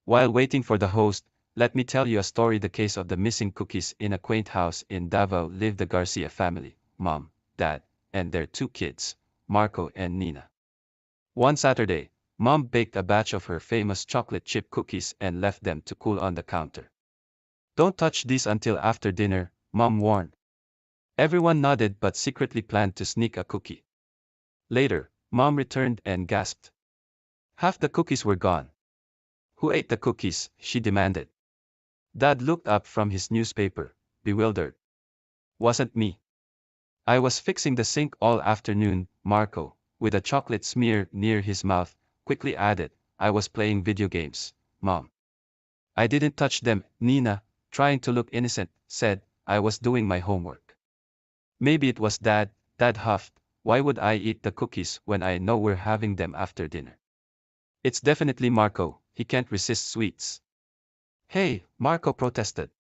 While waiting for the host, let me tell you a story. The case of the missing cookies. In a quaint house in Davao lived the Garcia family, mom, dad, and their two kids, Marco and Nina. One Saturday, mom baked a batch of her famous chocolate chip cookies and left them to cool on the counter. Don't touch these until after dinner, mom warned. Everyone nodded but secretly planned to sneak a cookie. Later, mom returned and gasped. Half the cookies were gone. Who ate the cookies? She demanded. Dad looked up from his newspaper, bewildered. Wasn't me. I was fixing the sink all afternoon, Marco, with a chocolate smear near his mouth, quickly added. I was playing video games, mom. I didn't touch them, Nina, trying to look innocent, said. I was doing my homework. Maybe it was dad, dad huffed. Why would I eat the cookies when I know we're having them after dinner? It's definitely Marco, he can't resist sweets. Hey, Marco protested.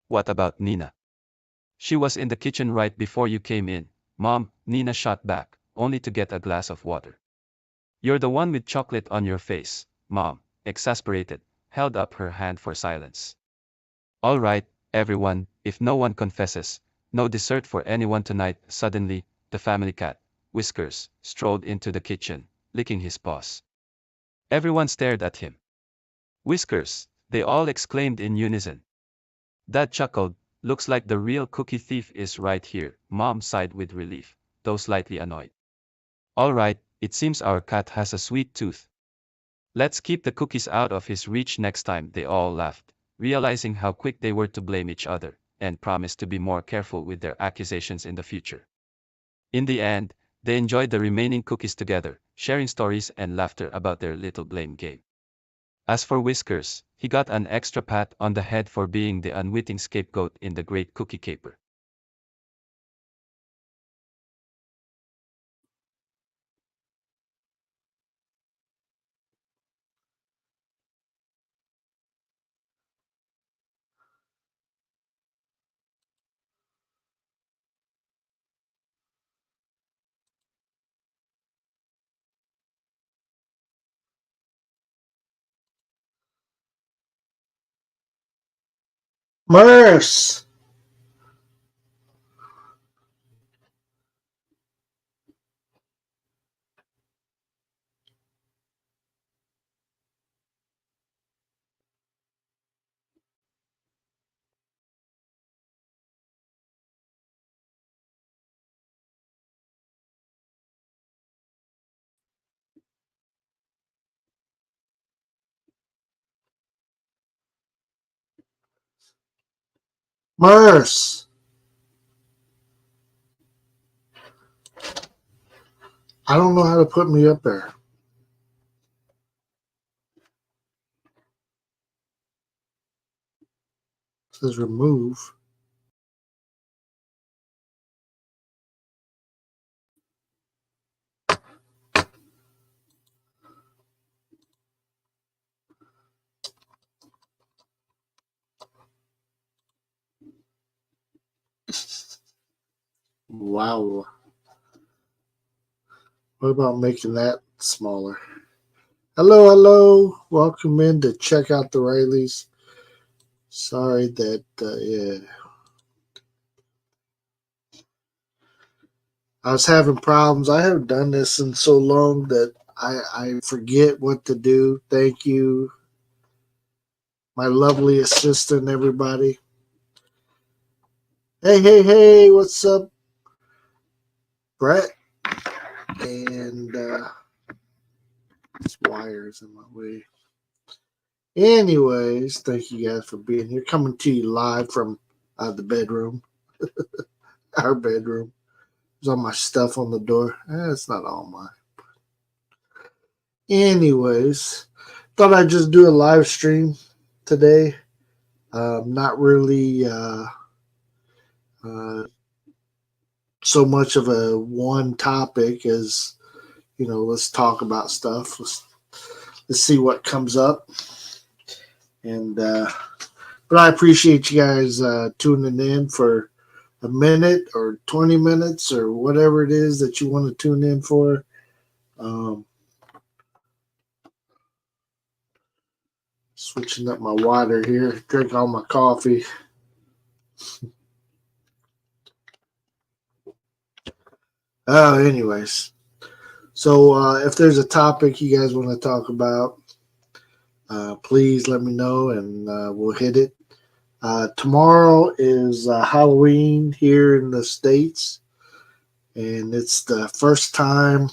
What about Nina? She was in the kitchen right before you came in, mom, Nina shot back, only to get a glass of water. You're the one with chocolate on your face, mom, exasperated, held up her hand for silence. All right, everyone, if no one confesses, no dessert for anyone tonight. Suddenly, the family cat, Whiskers, strolled into the kitchen, licking his paws. Everyone stared at him. Whiskers, they all exclaimed in unison. Dad chuckled. Looks like the real cookie thief is right here, mom sighed with relief, though slightly annoyed. All right, it seems our cat has a sweet tooth. Let's keep the cookies out of his reach next time. They all laughed, realizing how quick they were to blame each other, and promised to be more careful with their accusations in the future. In the end, they enjoyed the remaining cookies together, sharing stories and laughter about their little blame game. As for Whiskers, he got an extra pat on the head for being the unwitting scapegoat in the Great Cookie Caper. Merce, Merce. I don't know how to put me up there. It says remove. Wow. What about making that smaller? Hello, hello. Welcome in to check out the Rileys. Sorry that, yeah. I was having problems. I haven't done this in so long that I forget what to do. Thank you, my lovely assistant, everybody. Hey, hey, hey, what's up, Brett? And this wire's in my way. Anyways, thank you guys for being here. Coming to you live from the bedroom, our bedroom. There's all my stuff on the door. It's not all mine. Anyways, thought I'd just do a live stream today. Not really uh, so much of a one topic as, let's talk about stuff. Let's see what comes up. And but I appreciate you guys tuning in for a minute or 20 minutes or whatever it is that you want to tune in for. Um, Switching up my water here. Drink all my coffee. Anyways. So if there's a topic you guys want to talk about, please let me know and we'll hit it. Tomorrow is Halloween here in the States, and it's the first time.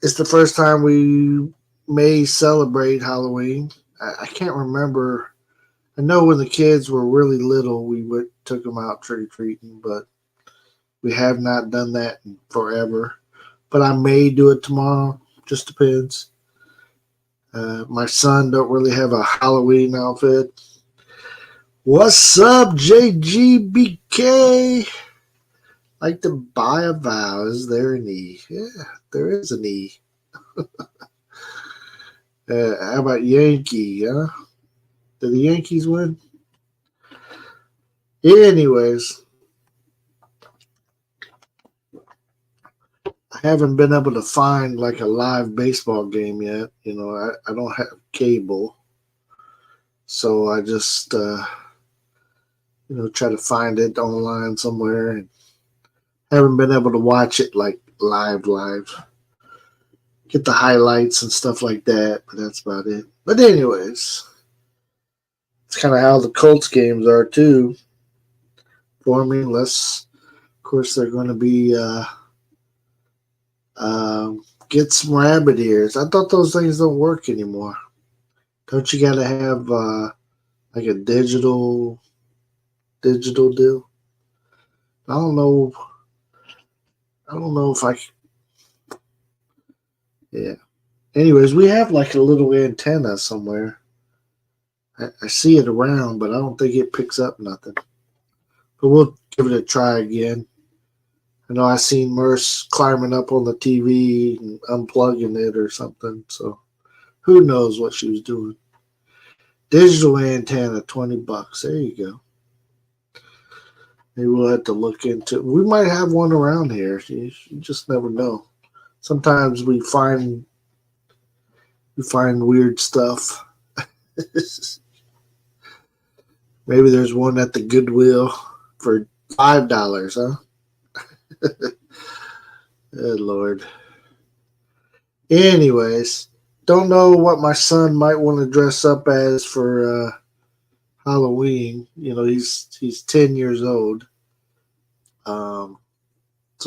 It's the first time we may celebrate Halloween. I can't remember. I know when the kids were really little, we took them out trick or treating, but we have not done that in forever. But I may do it tomorrow. Just depends. My son don't really have a Halloween outfit. What's up, JGBK? Like to buy a vow. Is there an E? Yeah, there is an E. How about Yankee, huh? Did the Yankees win? Anyways, I haven't been able to find like a live baseball game yet. I don't have cable. So I just, try to find it online somewhere. And haven't been able to watch it like live. Get the highlights and stuff like that, but that's about it. But anyways, it's kind of how the Colts games are too for me. Unless, of course, they're going to be get some rabbit ears. I thought those things don't work anymore. Don't you got to have like a digital deal? I don't know. I don't know if I. Yeah. Anyways, we have like a little antenna somewhere. I see it around, but I don't think it picks up nothing. But we'll give it a try again. I know I seen Merce climbing up on the TV and unplugging it or something. So who knows what she was doing. Digital antenna, $20. There you go. Maybe we'll have to look into it. We might have one around here. You just never know. Sometimes we find weird stuff. Maybe there's one at the Goodwill for $5, huh? Good Lord. Anyways, don't know what my son might want to dress up as for Halloween. He's 10 years old. So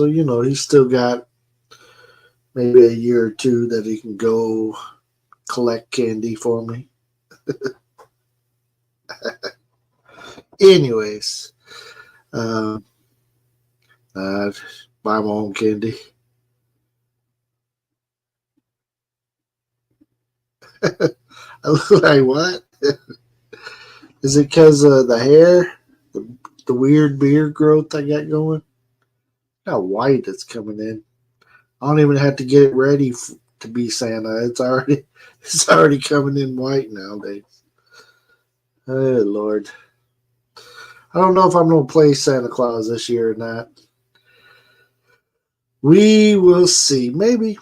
he's still got maybe a year or two that he can go collect candy for me. Anyways, buy my own candy. I look like what? Is it because of the hair? The weird beard growth I got going? How white it's coming in. I don't even have to get it ready to be Santa. It's already coming in white nowadays. Oh Lord. I don't know if I'm gonna play Santa Claus this year or not. We will see. Maybe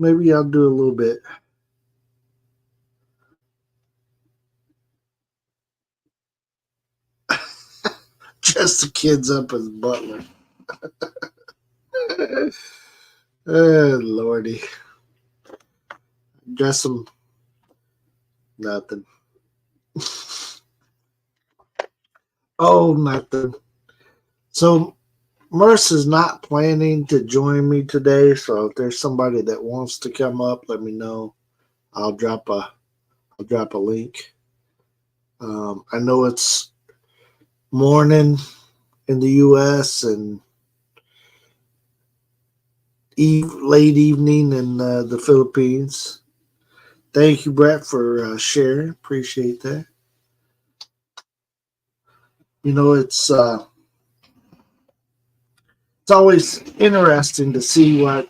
I'll do a little bit. Dress the kids up as butler. Oh Lordy. Dress them. Nothing. Oh, nothing. So Merce is not planning to join me today, so if there's somebody that wants to come up, let me know. I'll drop a link. I know it's morning in the U.S. and late evening in the Philippines. Thank you, Brett, for sharing. Appreciate that. It's always interesting to see what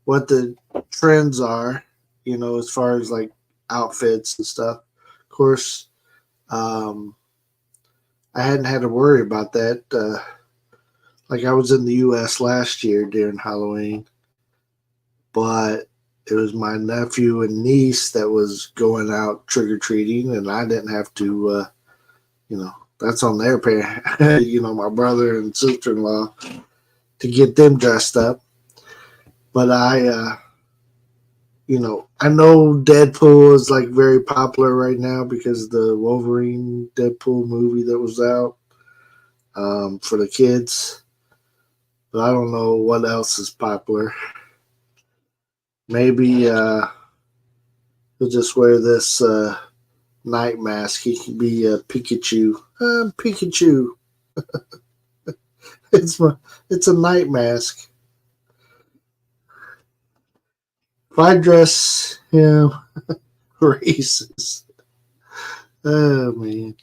the trends are. As far as like outfits and stuff. Of course, I hadn't had to worry about that. Like I was in the U.S. last year during Halloween, but it was my nephew and niece that was going out trick or treating, and I didn't have to. You know, that's on their parent. My brother and sister in law to get them dressed up. But I know Deadpool is like very popular right now because of the Wolverine Deadpool movie that was out for the kids. But I don't know what else is popular. Maybe he'll just wear this night mask. He can be Pikachu. I'm Pikachu. It's my, it's a night mask. If I dress him racist, oh man.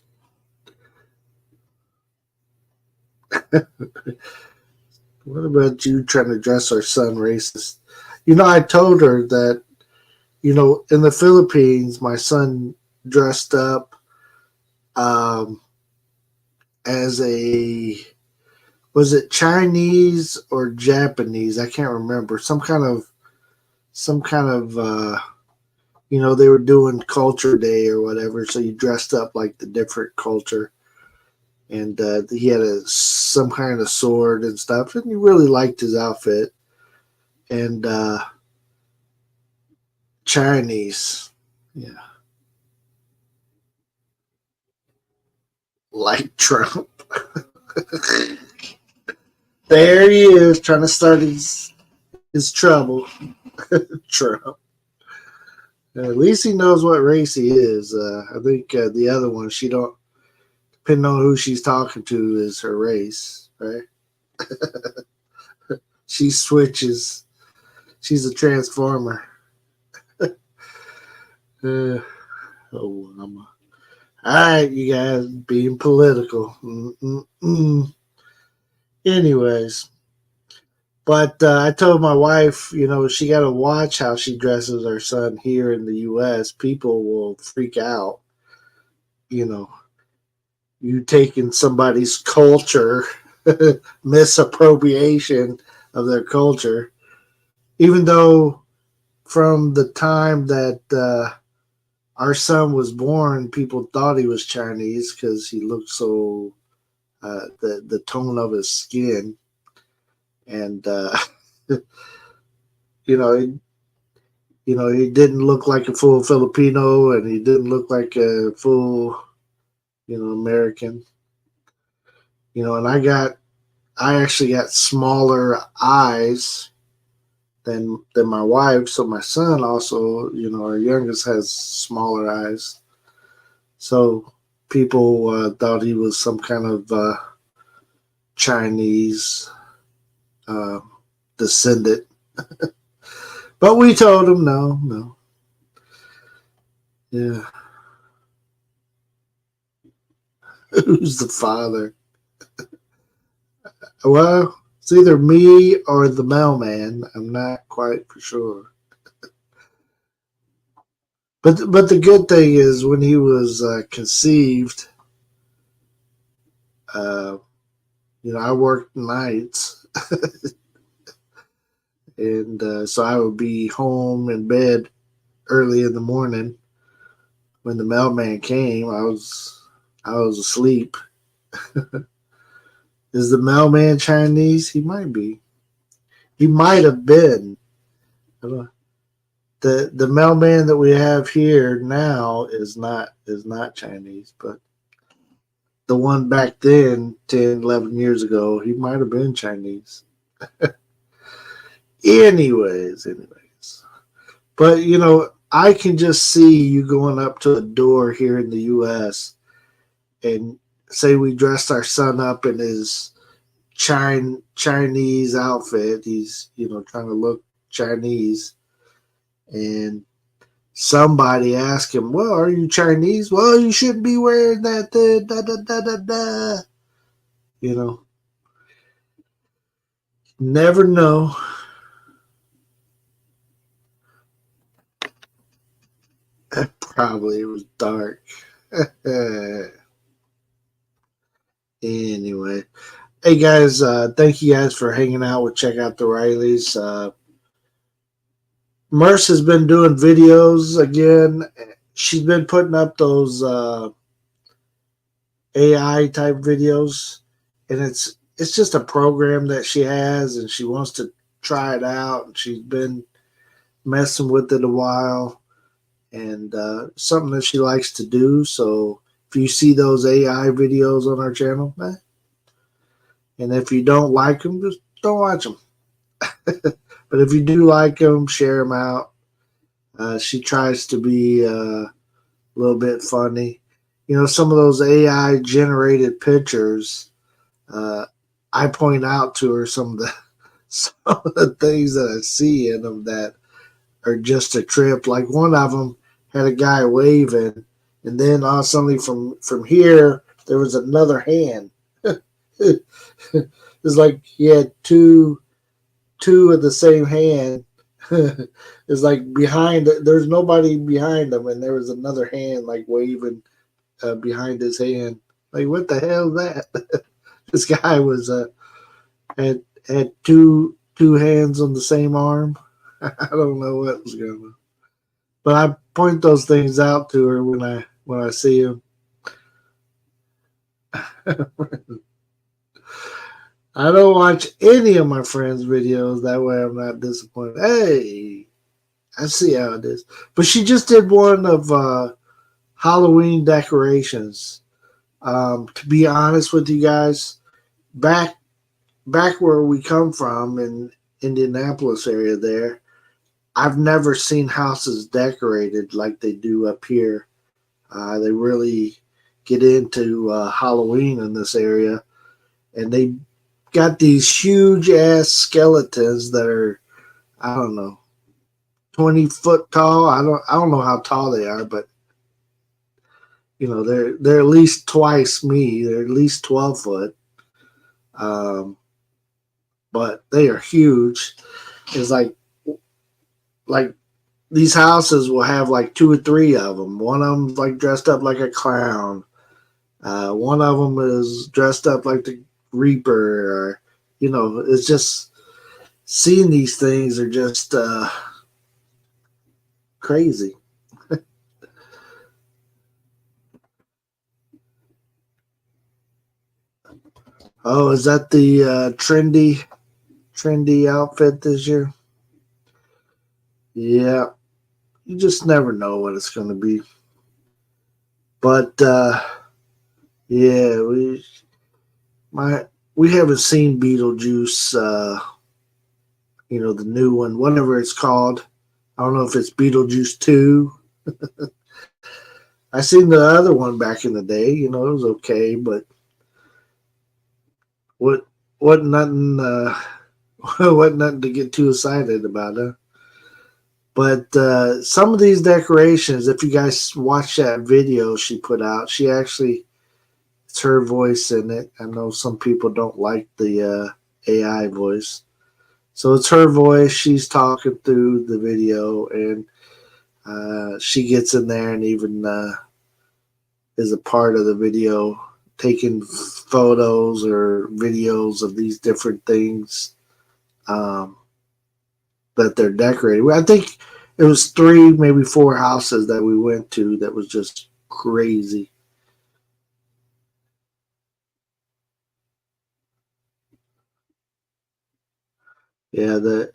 What about you trying to dress our son racist? I told her that, in the Philippines, my son dressed up um, as was it Chinese or Japanese? I can't remember. Some kind of, they were doing culture day or whatever. So you dressed up like the different culture. And he had some kind of sword and stuff. And he really liked his outfit. And Chinese. Yeah. Like Trump. There he is trying to start his trouble. Trump. At least he knows what race he is. I think the other one, she don't, depending on who she's talking to, is her race, right? She switches. She's a transformer. Obama. All right, you guys being political. Anyways, but I told my wife, she got to watch how she dresses her son here in the U.S. People will freak out. You know, you taking somebody's culture, misappropriation of their culture, even though from the time that our son was born, people thought he was Chinese because he looked so the tone of his skin, and you know he, he didn't look like a full Filipino, and he didn't look like a full American. And I actually got smaller eyes than my wife, so my son also, our youngest has smaller eyes. So people thought he was some kind of Chinese uh, descendant. But we told him no, no. Yeah. Who's the father? Well, it's either me or the mailman. I'm not quite for sure. But the good thing is when he was conceived, uh, I worked nights, and so I would be home in bed early in the morning. When the mailman came, I was asleep. Is the mailman Chinese? He might be. He might have been. The mailman that we have here now is not Chinese, but the one back then, 10, 11 years ago, he might have been Chinese. Anyways. But, I can just see you going up to a door here in the U.S. and say we dressed our son up in his Chinese outfit. He's, trying to look Chinese. And somebody ask him, well, are you Chinese? Well, you shouldn't be wearing that. Da, da, da, da, da. Never know. Probably it was dark. Anyway. Hey guys, thank you guys for hanging out with Check Out the Rileys. Merce has been doing videos again. She's been putting up those AI type videos, and it's just a program that she has, and she wants to try it out. And she's been messing with it a while, and something that she likes to do. So if you see those AI videos on our channel, and if you don't like them, just don't watch them. But if you do like them, share them out. She tries to be a little bit funny. You know, some of those AI generated pictures. Uh, I point out to her some of the some of the things that I see in them that are just a trip. Like one of them had a guy waving, and then all suddenly from here there was another hand. It's like he had two of the same hand. It's like behind. There's nobody behind him, and there was another hand like waving behind his hand. Like what the hell is that? This guy was had two hands on the same arm. I don't know what was going on, but I point those things out to her when I see him. I don't watch any of my friends' videos. That way, I'm not disappointed. Hey, I see how it is. But she just did one of Halloween decorations. To be honest with you guys, back where we come from in Indianapolis area, there, I've never seen houses decorated like they do up here. They really get into Halloween in this area, and they got these huge ass skeletons that are, I don't know, 20 foot tall. I don't know how tall they are, but you know they're at least twice me. They're at least 12 foot. Um, but they are huge. It's like these houses will have like two or three of them. One of them's like dressed up like a clown. One of them is dressed up like the Reaper, or you know, it's just seeing these things are just crazy. Oh, is that the trendy outfit this year? Yeah, you just never know what it's going to be. But yeah, my we haven't seen Beetlejuice. You know, the new one, whatever it's called. I don't know if it's Beetlejuice 2. I seen the other one back in the day. You know, it was okay, but what what nothing what nothing to get too excited about, huh? But some of these decorations, if you guys watch that video she put out, she actually, it's her voice in it. I know some people don't like the AI voice, so it's her voice. She's talking through the video, and she gets in there and even is a part of the video, taking photos or videos of these different things um, that they're decorating. I think it was three, maybe four houses that we went to that was just crazy. Yeah, the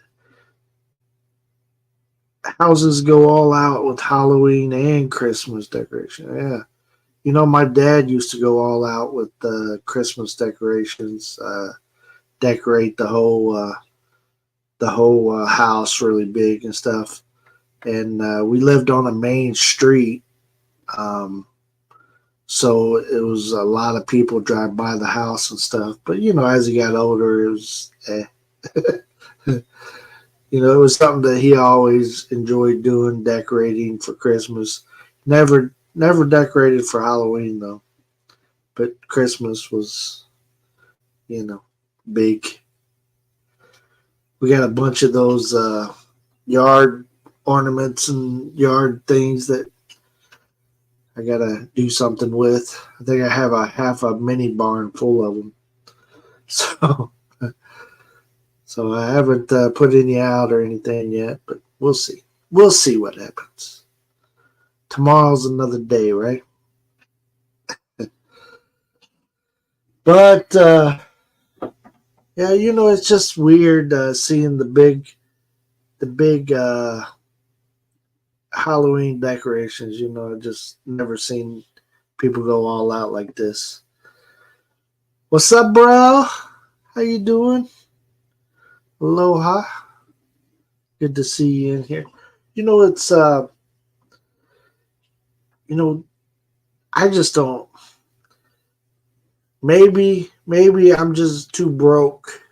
houses go all out with Halloween and Christmas decoration. Yeah. You know, my dad used to go all out with Christmas decorations, decorate the whole house really big and stuff. And we lived on a main street, um, so it was a lot of people drive by the house and stuff. But you know, as he got older, it was you know, it was something that he always enjoyed doing, decorating for Christmas. Never decorated for Halloween though, but Christmas was, you know, big. We got a bunch of those yard ornaments and yard things that I gotta do something with. I think I have a half a mini barn full of them. So, so I haven't put any out or anything yet, but We'll see. We'll see what happens. Tomorrow's another day, right? But yeah, it's just weird seeing the big Halloween decorations. I just never seen people go all out like this. What's up, bro? How you doing? Aloha. Good to see you in here. It's you know, I just don't. Maybe I'm just too broke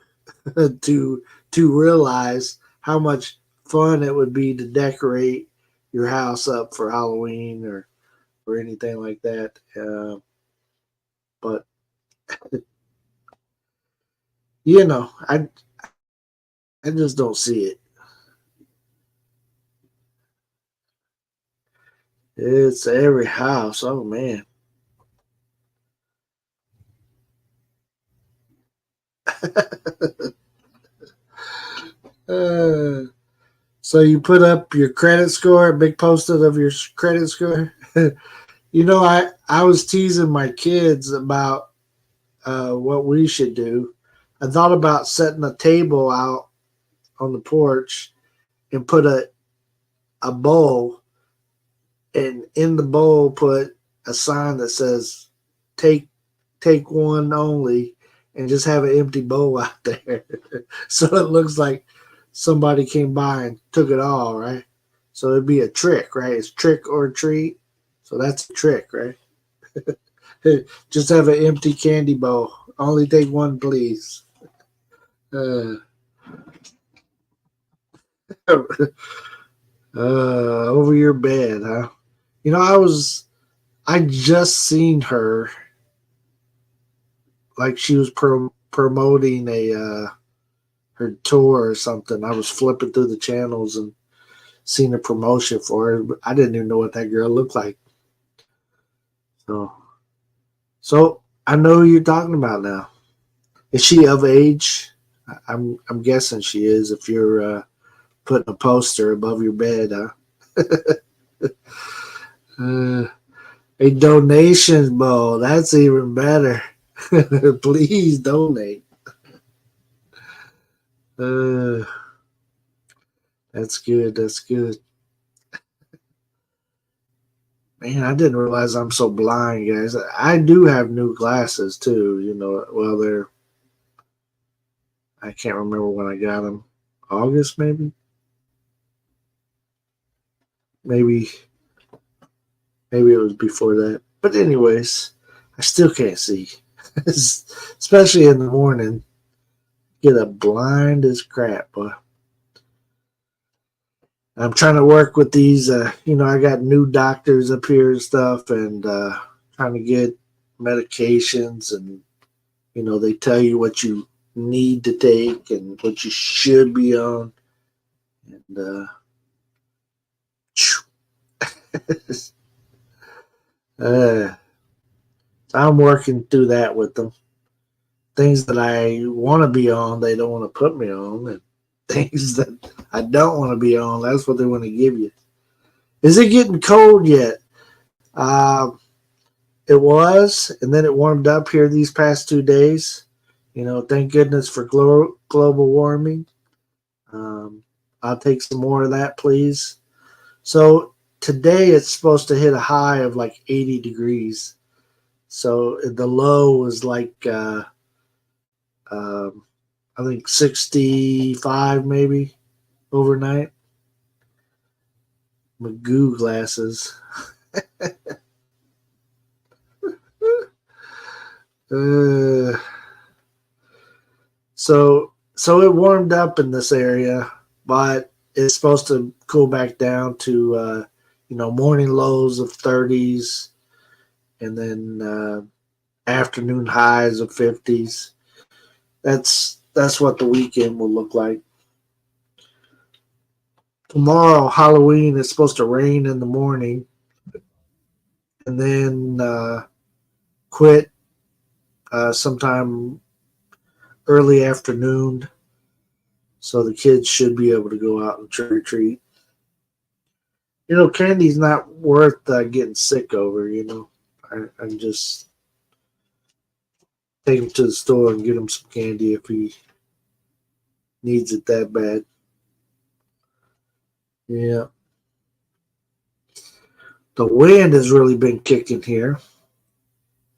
to realize how much fun it would be to decorate your house up for Halloween or anything like that. But I just don't see it. It's every house. Oh man. uh, so you put up your credit score, a big post-it of your credit score. I was teasing my kids about what we should do. I thought about setting a table out on the porch and put a bowl, and in the bowl put a sign that says take one only, and just have an empty bowl out there. So it looks like somebody came by and took it all, right? So it'd be a trick, right? It's trick or treat. So that's a trick, right? Just have an empty candy bowl. Only take one, please. Uh, over your bed, huh? I just seen her, like she was promoting her tour or something. I was flipping through the channels and seen a promotion for her. But I didn't even know what that girl looked like. So I know who you're talking about now. Is she of age? I'm guessing she is. If you're putting a poster above your bed, huh? A donation bowl. That's even better. Please donate. Uh, that's good. That's good. Man, I didn't realize I'm so blind, guys. I do have new glasses too. Well, I can't remember when I got them. August, maybe, maybe it was before that. But anyways, I still can't see, especially in the morning. Get a blind as crap, boy. I'm trying to work with these. I got new doctors up here and stuff, and trying to get medications, and they tell you what you need to take and what you should be on, and uh, I'm working through that with them. Things that I want to be on, they don't want to put me on, and things that I don't want to be on, that's what they want to give you. Is it getting cold yet? Uh, it was, and then it warmed up here these past 2 days. Thank goodness for global warming. I'll take some more of that, please. So today it's supposed to hit a high of like 80 degrees. So the low was like, I think 65 maybe overnight. Magoo glasses. uh, so it warmed up in this area, but it's supposed to cool back down to morning lows of 30s, and then afternoon highs of 50s. That's what the weekend will look like. Tomorrow, Halloween, is supposed to rain in the morning, and then quit sometime early afternoon. So the kids should be able to go out and trick or treat. Candy's not worth getting sick over. I just take him to the store and get him some candy if he needs it that bad. Yeah, the wind has really been kicking here.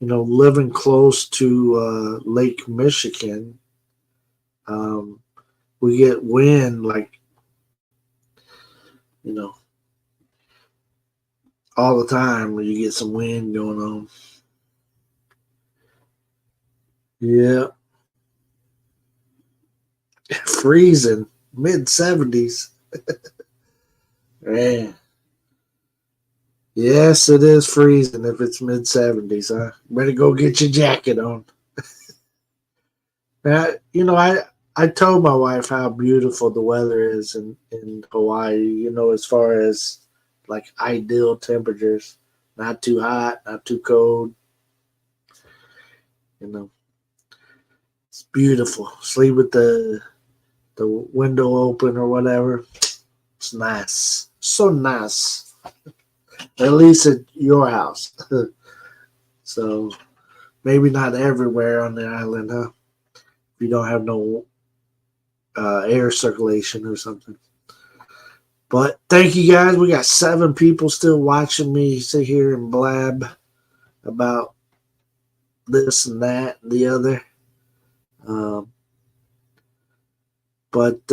Living close to Lake Michigan, um, we get wind like you know all the time. You get some wind going on. Yeah, freezing, mid 70s. Man, yes, it is freezing if it's mid 70s. Huh? Better go get your jacket on. I told my wife how beautiful the weather is in Hawaii. As far as like ideal temperatures, not too hot, not too cold. You know, it's beautiful. Sleep with the window open or whatever. It's nice, so nice. At least at your house. So maybe not everywhere on the island, huh? If you don't have no air circulation or something. But thank you guys. We got 7 people still watching me sit here and blab about this and that and the other. Um, but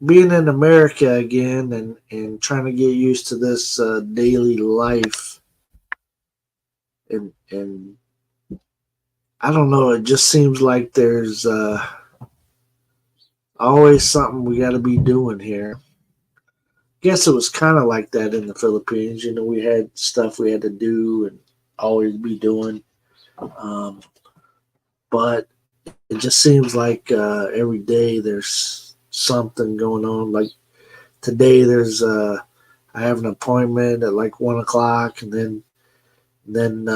being in America again and trying to get used to this daily life, and I don't know, it just seems like there's always something we got to be doing here. Guess it was kind of like that in the Philippines. We had stuff we had to do and always be doing. Um, but it just seems like every day there's something going on. Like today, I have an appointment at like 1 o'clock, and then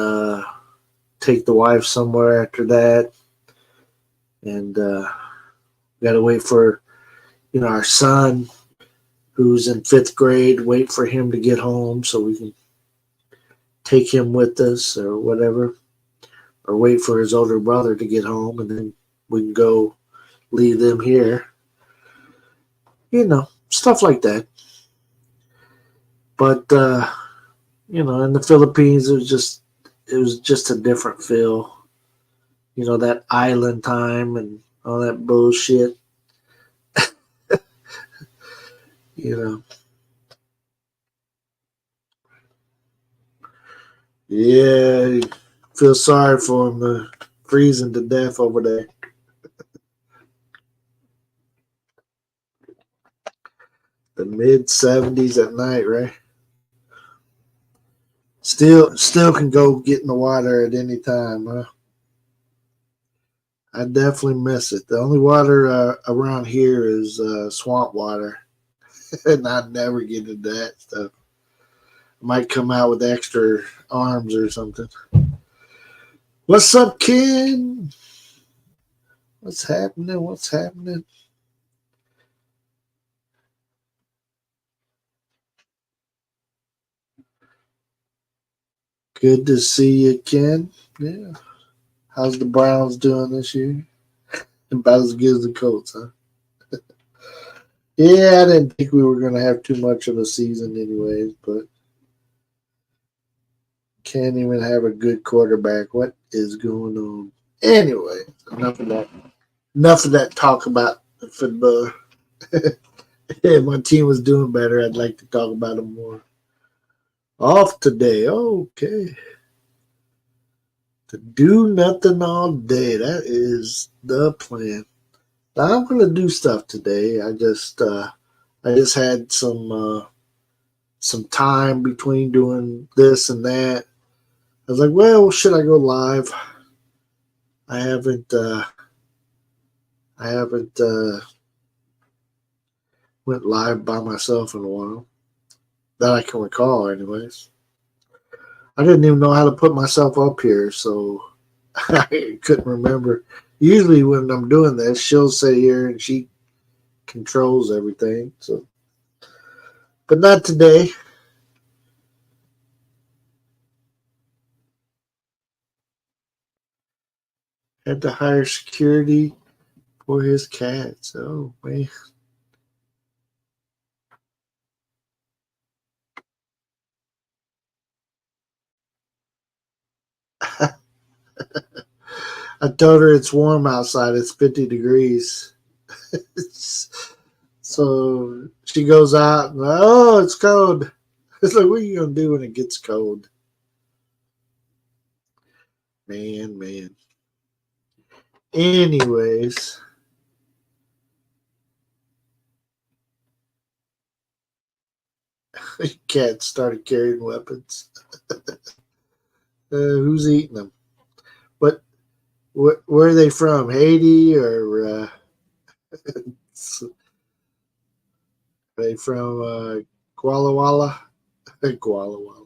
take the wife somewhere after that, and got to wait for our son who's in 5th grade. Wait for him to get home so we can take him with us or whatever, or wait for his older brother to get home, and then we can go leave them here. Stuff like that. But in the Philippines, it was just a different feel. That island time and all that bullshit. You know, yeah, feel sorry for him, freezing to death over there. The mid 70s at night, right? Still can go get in the water at any time, huh? I definitely miss it. The only water around here is swamp water, and I never get into that stuff. I might come out with extra arms or something. What's up, Ken? What's happening? What's happening? Good to see you, Ken. Yeah. How's the Browns doing this year? About as good as the Colts, huh? Yeah, I didn't think we were going to have too much of a season, anyways, but can't even have a good quarterback. What is going on? Anyway, enough of that. Enough of that talk about football. If my team was doing better, I'd like to talk about them more. Off today. Okay. To do nothing all day. That is the plan. Now, I'm gonna do stuff today. I just had some time between doing this and that. I was like, well, should I go live? I haven't went live by myself in a while that I can recall, anyways. I didn't even know how to put myself up here, so I couldn't remember. Usually, when I'm doing this, she'll sit here and she controls everything. So but not today. Had to hire security for his cats. Oh man. I told her it's warm outside. It's 50 degrees. So she goes out and, oh, it's cold. It's like, what are you going to do when it gets cold? Man, man. Anyways, cats started carrying weapons. Who's eating them? What? Where are they from? Haiti or are they from Kuala Walla? Kuala Walla.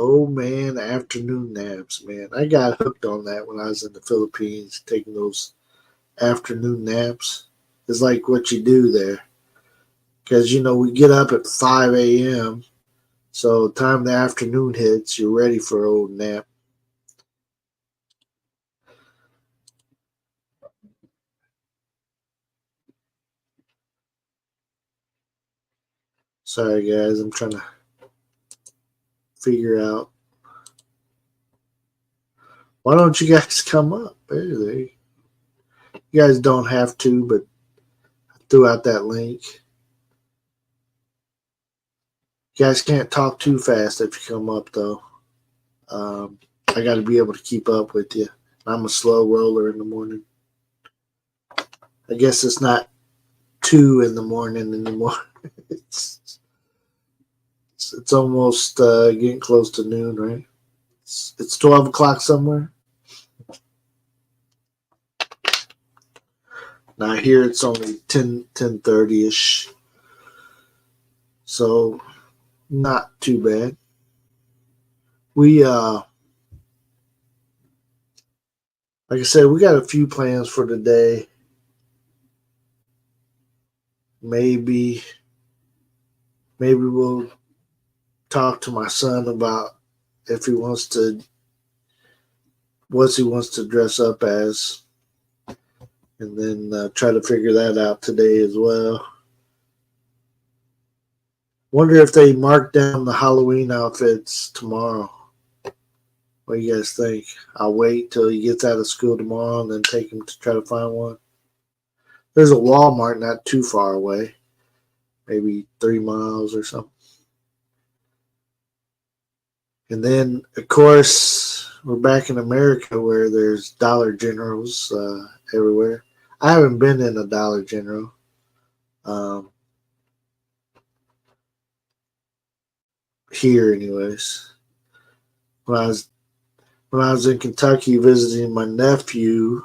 Oh man, afternoon naps, man. I got hooked on that when I was in the Philippines, taking those afternoon naps. It's like what you do there. Because, we get up at 5 a.m. So, time the afternoon hits, you're ready for an old nap. Sorry, guys, I'm trying to figure out. Why don't you guys come up? You guys don't have to, but I threw out that link. You guys can't talk too fast if you come up, though. I got to be able to keep up with you. I'm a slow roller in the morning. I guess it's not 2 in the morning anymore. it's almost getting close to noon, right? It's 12 o'clock somewhere. Now here it's only 10:30ish, so not too bad. We like I said, we got a few plans for today. Maybe we'll talk to my son about if he wants to what he wants to dress up as, and then try to figure that out today as well. Wonder if they mark down the Halloween outfits tomorrow. What do you guys think? I'll wait till he gets out of school tomorrow and then take him to try to find one. There's a Walmart not too far away, maybe 3 miles or something. And then, of course, we're back in America where there's Dollar Generals everywhere. I haven't been in a Dollar General. Here, anyways. When I was in Kentucky visiting my nephew,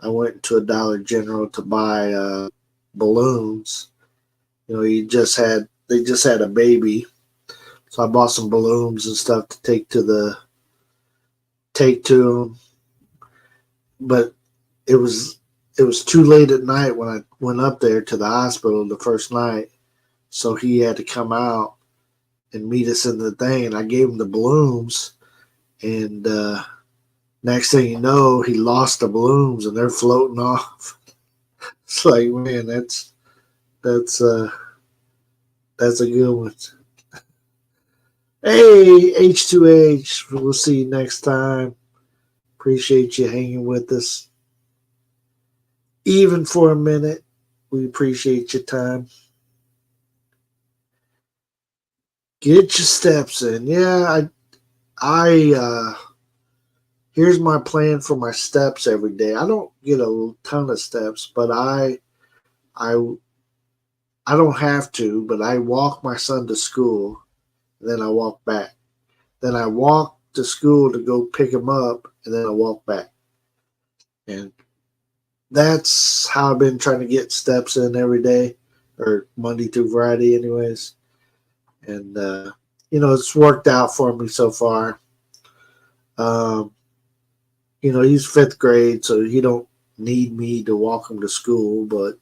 I went to a Dollar General to buy balloons. They just had a baby, so I bought some balloons and stuff to take to him. But it was too late at night when I went up there to the hospital the first night, so he had to come out and meet us in the thing. And I gave him the balloons, and next thing you know, he lost the balloons and they're floating off. It's like, man, that's a good one. Hey, H2H, we'll see you next time. Appreciate you hanging with us. Even for a minute, we appreciate your time. Get your steps in. Yeah, I here's my plan for my steps every day. I don't get a ton of steps, but I don't have to, but I walk my son to school, and then I walk back. Then I walk to school to go pick him up, and then I walk back. And that's how I've been trying to get steps in every day, or Monday through Friday, anyways. And it's worked out for me so far. Um, he's fifth grade, so he don't need me to walk him to school, but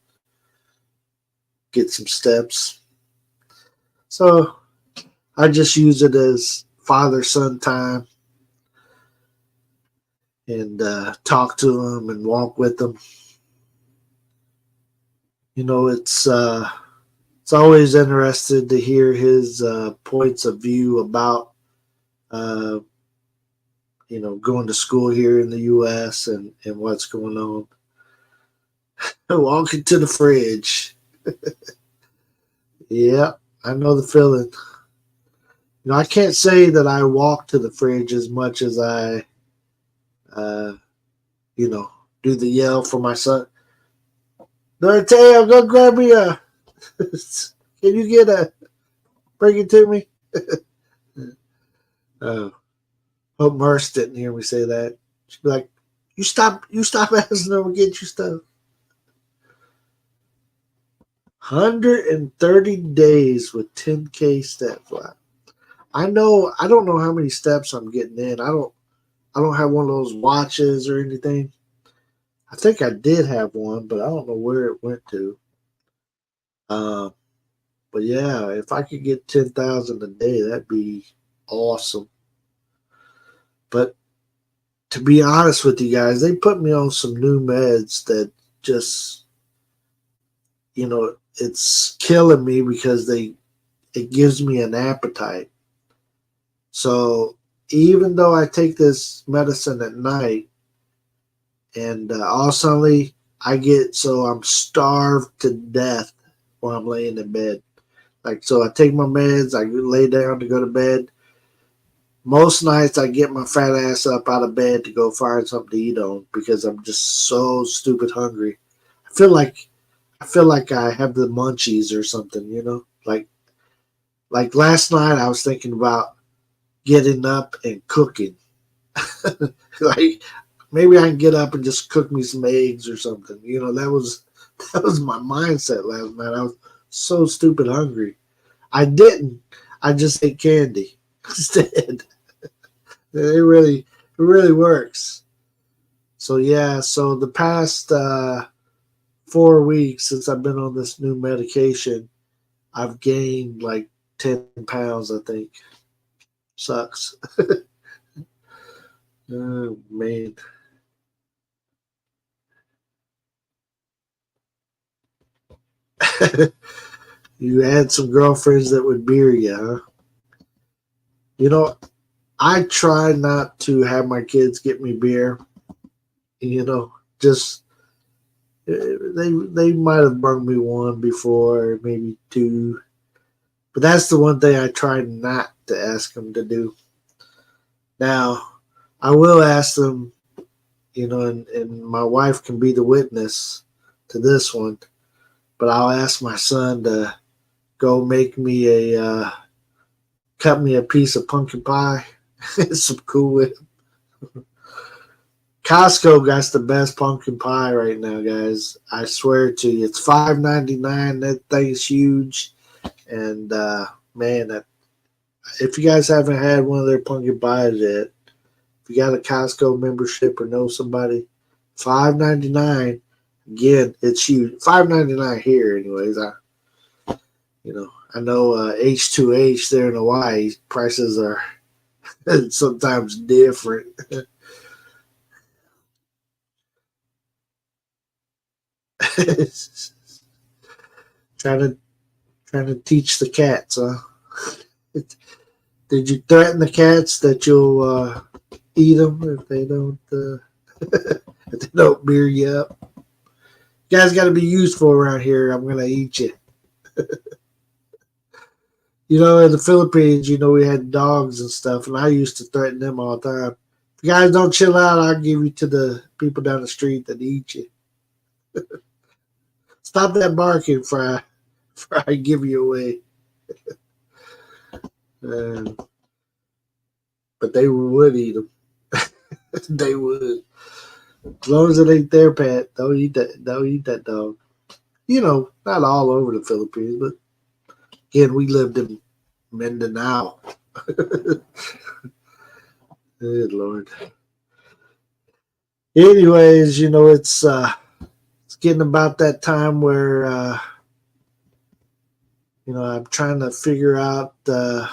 get some steps. So I just use it as father son time and talk to him and walk with him. It's always interested to hear his points of view about uh, going to school here in the U.S. and what's going on. Walking to the fridge. Yeah, I know the feeling. I can't say that I walk to the fridge as much as I, uh, you know, do the yell for my son. Dorothea, go grab me a. Can you get a? Bring it to me. Oh, hope Merce didn't hear me say that. She'd be like, you stop asking them to get you stuff." 130 days with 10K steps. Wow. I don't know how many steps I'm getting in. I don't have one of those watches or anything. I think I did have one, but I don't know where it went to. Uh, but yeah, if I could get 10,000 a day, that'd be awesome. But to be honest with you guys, they put me on some new meds that just, it's killing me because it gives me an appetite. So even though I take this medicine at night, and all suddenly I get so I'm starved to death while I'm laying in bed. Like, so I take my meds, I lay down to go to bed. Most nights I get my fat ass up out of bed to go find something to eat on because I'm just so stupid hungry. I feel like I have the munchies or something, Like last night I was thinking about getting up and cooking. Like maybe I can get up and just cook me some eggs or something. That was my mindset last night. I was so stupid hungry. I didn't. I just ate candy instead. It really works. So yeah, so the past 4 weeks since I've been on this new medication, I've gained like 10 pounds. I think sucks. Oh man. You had some girlfriends that would beer you, huh? You know, I try not to have my kids get me beer. Just they might have brought me one before, maybe two, but that's the one thing I try not to ask them to do. Now, I will ask them, and my wife can be the witness to this one, but I'll ask my son to go make me cut me a piece of pumpkin pie. Some Cool Whip. Costco got the best pumpkin pie right now, guys. I swear to you, it's $5.99. That thing's huge, and man, if you guys haven't had one of their pumpkin pies yet, if you got a Costco membership or know somebody, $5.99. Again, it's huge. $5.99 here, anyways. I know H2H there in Hawaii prices are sometimes different. trying to trying to teach the cats, huh? Did you threaten the cats that you'll eat them if they don't if they don't beer you up? You guys got to be useful around here. I'm gonna eat you. In the Philippines, we had dogs and stuff, and I used to threaten them all the time. If you guys don't chill out, I'll give you to the people down the street that eat you. Stop that barking, before I give you away. Uh, but they would eat them. They would. As long as it ain't their pet, they'll eat that. They'll eat that dog. Not all over the Philippines, but again, we lived in Mindanao. Good Lord. Anyways, it's getting about that time where I'm trying to figure out if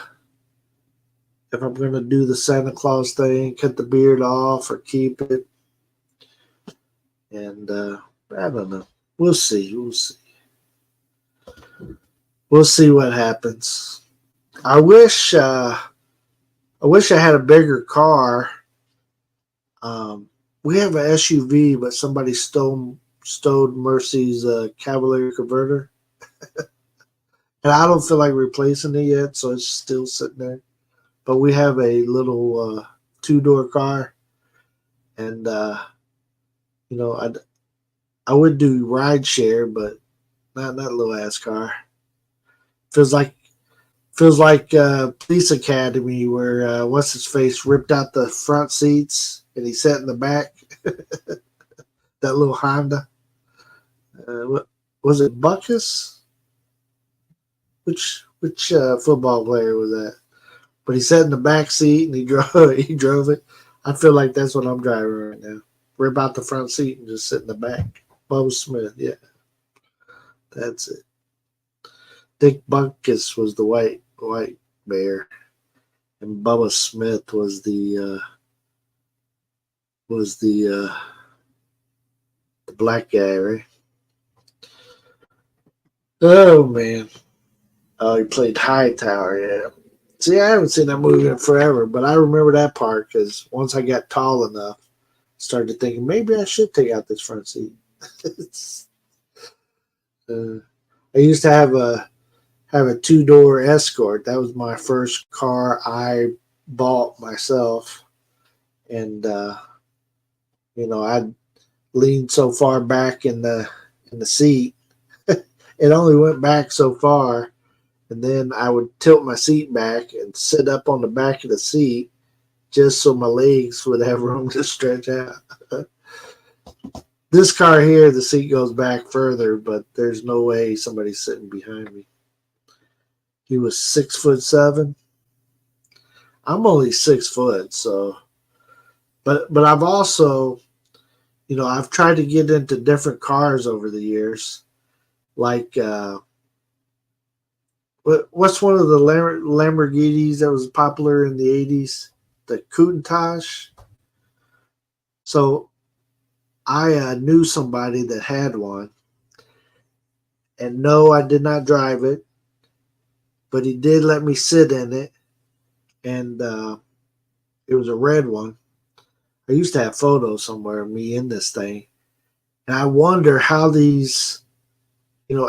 I'm going to do the Santa Claus thing, cut the beard off, or keep it. And I don't know. We'll see. We'll see. We'll see what happens. I wish. I wish I had a bigger car. We have an SUV, but somebody stole Mercy's Cavalier converter, and I don't feel like replacing it yet, so it's still sitting there. But we have a little two-door car, and I would do ride share, but not that little ass car. Feels like Police Academy where what's his face ripped out the front seats and he sat in the back. That little Honda. What was it? Buckus? Which football player was that? But he sat in the back seat and he drove it. I feel like that's what I'm driving right now. Rip out the front seat and just sit in the back. Bubba Smith, yeah, that's it. Dick Buckus was the white bear, and Bubba Smith was the black guy, right? Oh man, oh he played Hightower, yeah. See, I haven't seen that movie in forever, but I remember that part because once I got tall enough, I started thinking maybe I should take out this front seat. I used to have a two-door Escort. That was my first car I bought myself, and I leaned so far back in the seat, it only went back so far, and then I would tilt my seat back and sit up on the back of the seat just so my legs would have room to stretch out. This car here, the seat goes back further, but there's no way somebody's sitting behind me. He was 6'7". I'm only 6 foot, so but I've also, I've tried to get into different cars over the years. Like what's one of the Lamborghinis that was popular in the 80s? The Countach. So I knew somebody that had one. And no, I did not drive it, but he did let me sit in it. And it was a red one. I used to have photos somewhere of me in this thing. And I wonder how these,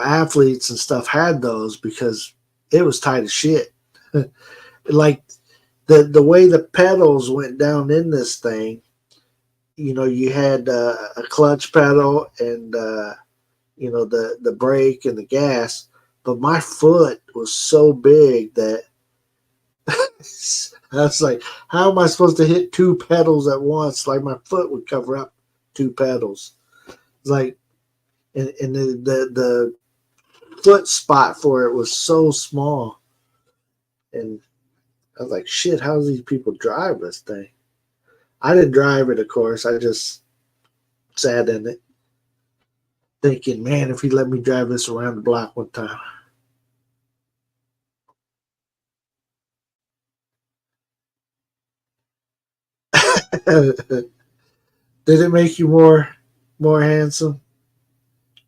athletes and stuff had those because it was tight as shit. Like the way the pedals went down in this thing, you had a clutch pedal and, the brake and the gas. But my foot was so big that I was like, how am I supposed to hit two pedals at once? Like my foot would cover up two pedals. It's like, and the foot spot for it was so small. And I was like, shit, how do these people drive this thing? I didn't drive it, of course. I just sat in it thinking, man, if he let me drive this around the block one time. Did it make you more handsome?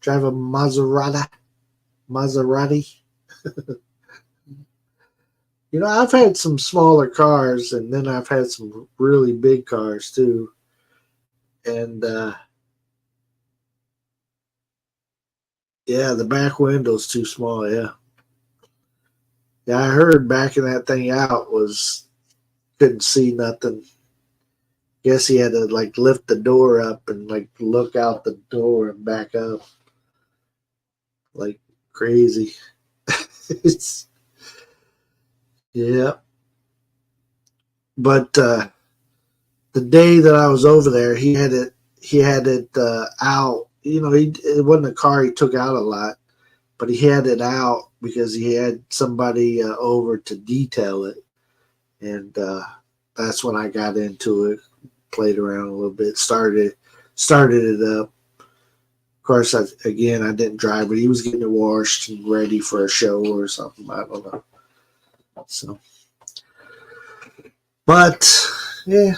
Drive a Maserati? Maserati? I've had some smaller cars, and then I've had some really big cars too. And yeah, the back window's too small. Yeah, yeah. I heard backing that thing out was couldn't see nothing. Guess he had to like lift the door up and like look out the door and back up like crazy. It's yeah. But the day that I was over there, he had it. He had it out. It wasn't a car he took out a lot, but he had it out because he had somebody over to detail it. and that's when I got into it. Played around a little bit, started it up. Of course, I didn't drive it. He was getting it washed and ready for a show or something. I don't know. So, but yeah,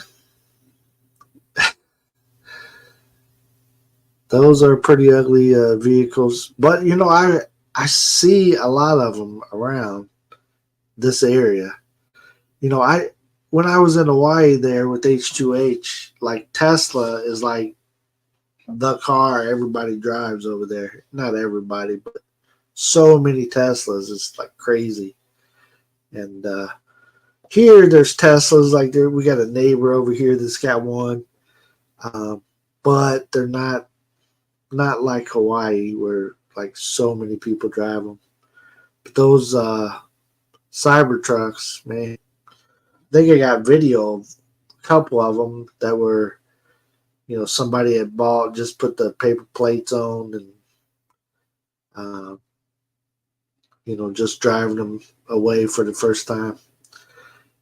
those are pretty ugly vehicles. But I see a lot of them around this area. I when I was in Hawaii there with H2H, like Tesla is like the car everybody drives over there. Not everybody, but so many Teslas. It's like crazy. And here there's Teslas. Like we got a neighbor over here that's got one, um, but they're not like Hawaii where like so many people drive them. But those cyber trucks, man, I think I got video of a couple of them that were, somebody had bought, just put the paper plates on and, uh, just driving them away for the first time.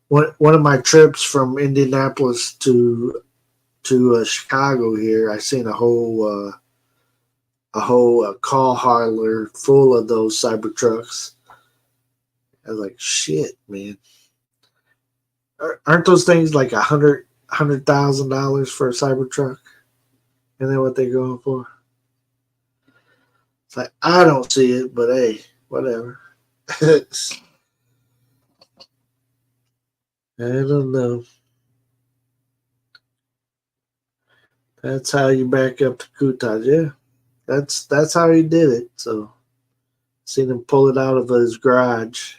One of my trips from Indianapolis to Chicago here, I seen a whole call hauler full of those cyber trucks. I was like, shit, man. Aren't those things like $100,000 for a cyber truck? Isn't that what they're going for? It's like I don't see it, but hey, whatever. I don't know. That's how you back up the Coutage. Yeah, that's how he did it. So seen him pull it out of his garage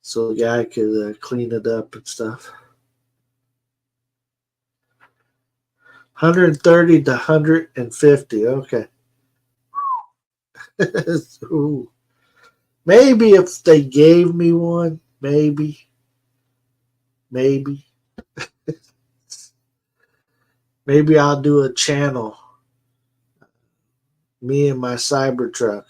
so the guy could clean it up and stuff. 130 to 150. Okay. Ooh. Maybe if they gave me one, maybe. Maybe I'll do a channel. Me and my Cybertruck.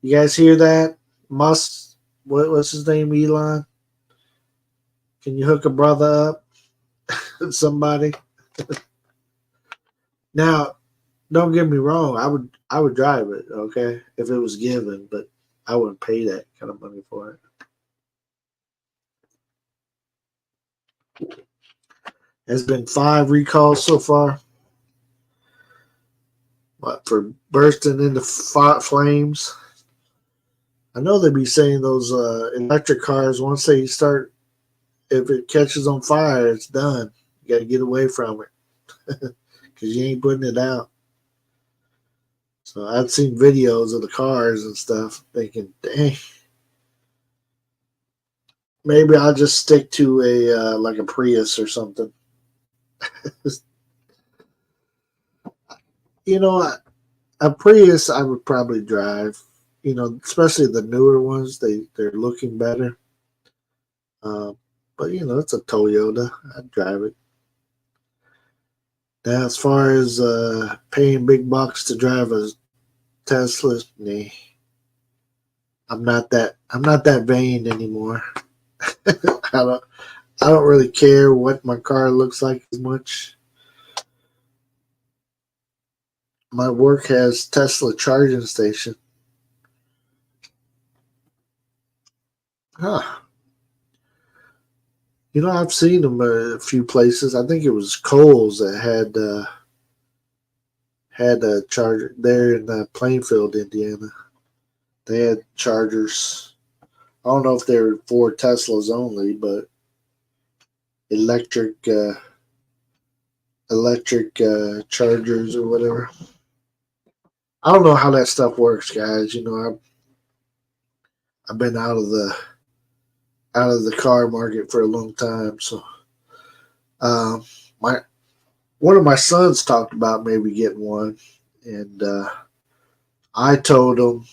You guys hear that? What's his name? Elon? Can you hook a brother up? Somebody? Now, don't get me wrong. I would drive it, okay, if it was given, but I wouldn't pay that kind of money for it. There's been 5 recalls so far. What, for bursting into flames? I know they be saying those electric cars, once they start, if it catches on fire, it's done. You got to get away from it because you ain't putting it out. So I've seen videos of the cars and stuff, thinking, dang, maybe I'll just stick to a like a Prius or something. A Prius I would probably drive. Especially the newer ones, they're looking better. But it's a Toyota. I'd drive it. Now, as far as paying big bucks to drive a Tesla, nah. I'm not that vain anymore. I don't really care what my car looks like as much. My work has Tesla charging station. Huh. I've seen them a few places. I think it was Kohl's that had a charger there in Plainfield, Indiana. They had chargers. I don't know if they're for Teslas only, but electric chargers or whatever. I don't know how that stuff works, guys. I've been out of the car market for a long time, so my one of my sons talked about maybe getting one, and I told him,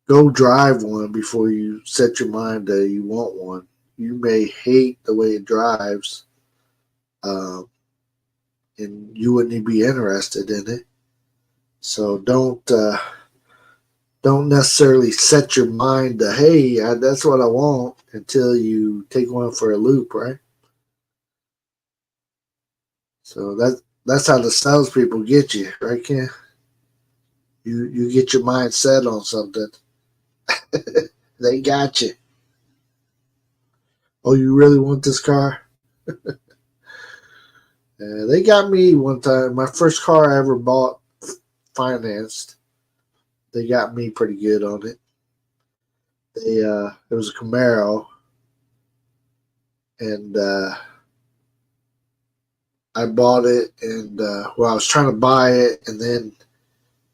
go drive one before you set your mind that you want one. You may hate the way it drives, and you wouldn't be interested in it. So don't don't necessarily set your mind to, hey, that's what I want until you take one for a loop, right? So that's how the salespeople get you, right, Ken? You get your mind set on something, they got you. Oh, you really want this car? They got me one time. My first car I ever bought financed. They got me pretty good on it. It was a Camaro, and I bought it, and I was trying to buy it, and then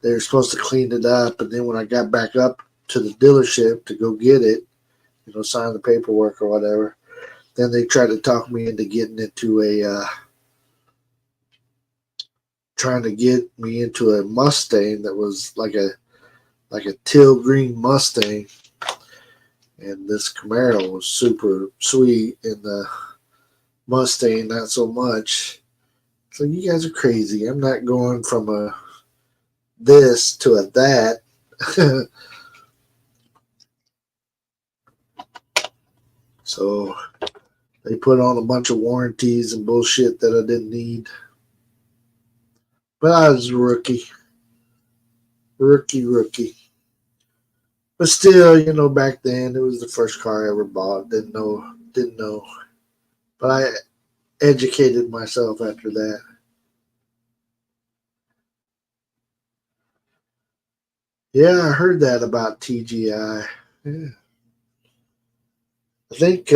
they were supposed to clean it up, and then when I got back up to the dealership to go get it, sign the paperwork or whatever, then they tried to talk me into getting into trying to get me into a Mustang that was like a teal green Mustang, and this Camaro was super sweet, and the Mustang not so much. So you guys are crazy. I'm not going from a this to a that. So they put on a bunch of warranties and bullshit that I didn't need. But I was a rookie. Rookie. But still, back then it was the first car I ever bought. Didn't know. But I educated myself after that. Yeah, I heard that about TGI. Yeah. I think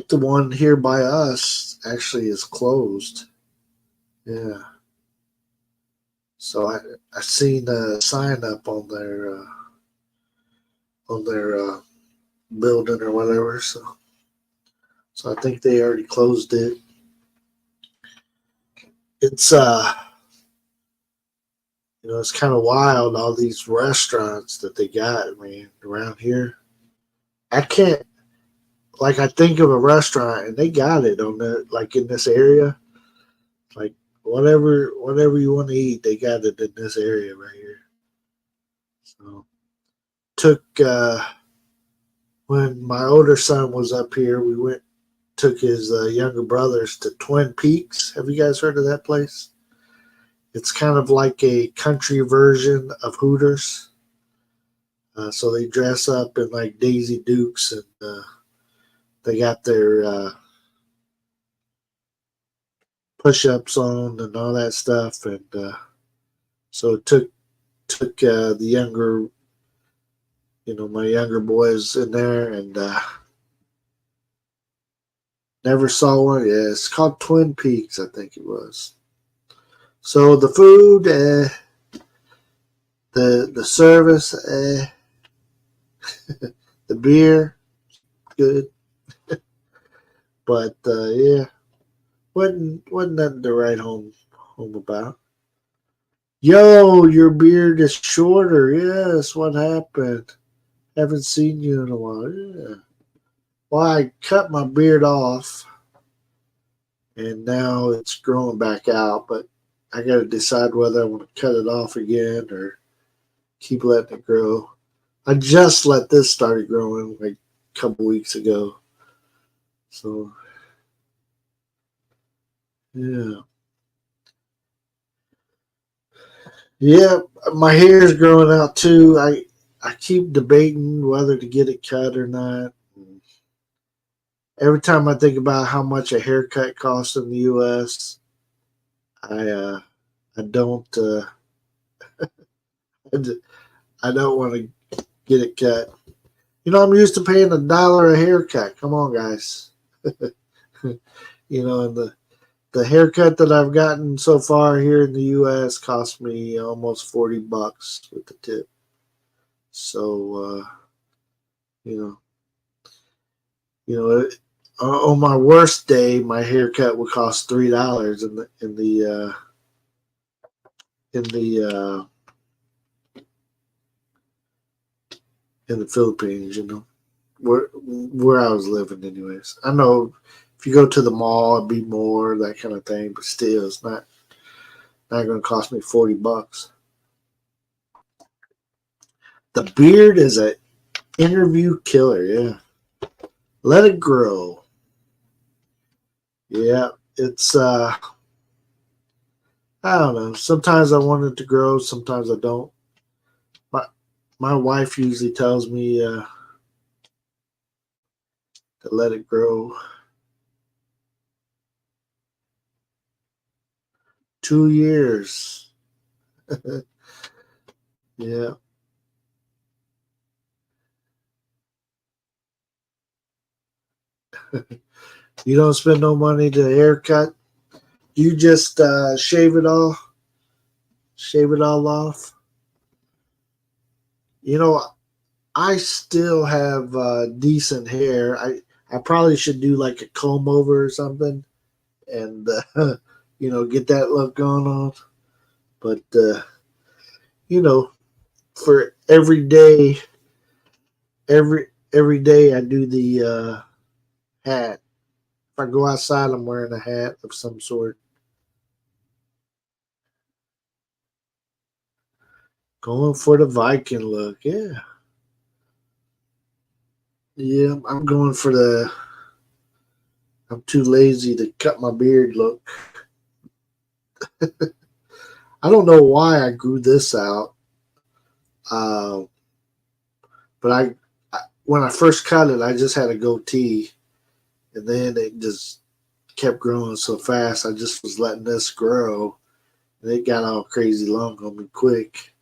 the one here by us actually is closed. Yeah. So I seen a sign up on their building or whatever. So I think they already closed it. It's it's kind of wild, all these restaurants that they got, man, around here. I can't, like, I think of a restaurant and they got it on the, like, in this area, like, whatever you want to eat, they got it in this area right here. So took when my older son was up here, took his younger brothers to Twin Peaks. Have you guys heard of that place? It's kind of like a country version of Hooters. So they dress up in like Daisy Dukes, and they got their push-ups on and all that stuff. And so it took the younger, my younger boys in there, and never saw one. Yeah, it's called Twin Peaks, I think it was. So the food, the service, the beer, good, but yeah, wasn't nothing to write home about. Yo, your beard is shorter. Yes, what happened? Haven't seen you in a while. Yeah. Well, I cut my beard off, and now it's growing back out, but I got to decide whether I want to cut it off again or keep letting it grow. I just let this start growing like a couple weeks ago. So, yeah. Yeah, my hair is growing out too. I keep debating whether to get it cut or not. Every time I think about how much a haircut costs in the U.S., I don't I don't want to get it cut. I'm used to paying $1 a haircut. Come on, guys. And the haircut that I've gotten so far here in the U.S. cost me almost $40 with the tip. So you know, on my worst day, my haircut would cost $3 in the Philippines. Where I was living, anyways. I know if you go to the mall, it'd be more that kind of thing, but still, it's Not going to cost me $40. The beard is an interview killer. Yeah, let it grow. Yeah, it's I don't know. Sometimes I want it to grow. Sometimes I don't. My my wife usually tells me to let it grow. 2 years. Yeah. You don't spend no money to haircut. You just shave it all off. You know, I still have decent hair. I probably should do like a comb over or something, and get that look going on. But you know, for every day I do the hat. If I go outside, I'm wearing a hat of some sort. Going for the Viking look, yeah, yeah. I'm going for the. I'm too lazy to cut my beard look. I don't know why I grew this out, uh, but when I first cut it, I just had a goatee, and then it just kept growing so fast. I just was letting this grow, and it got all crazy long on me quick.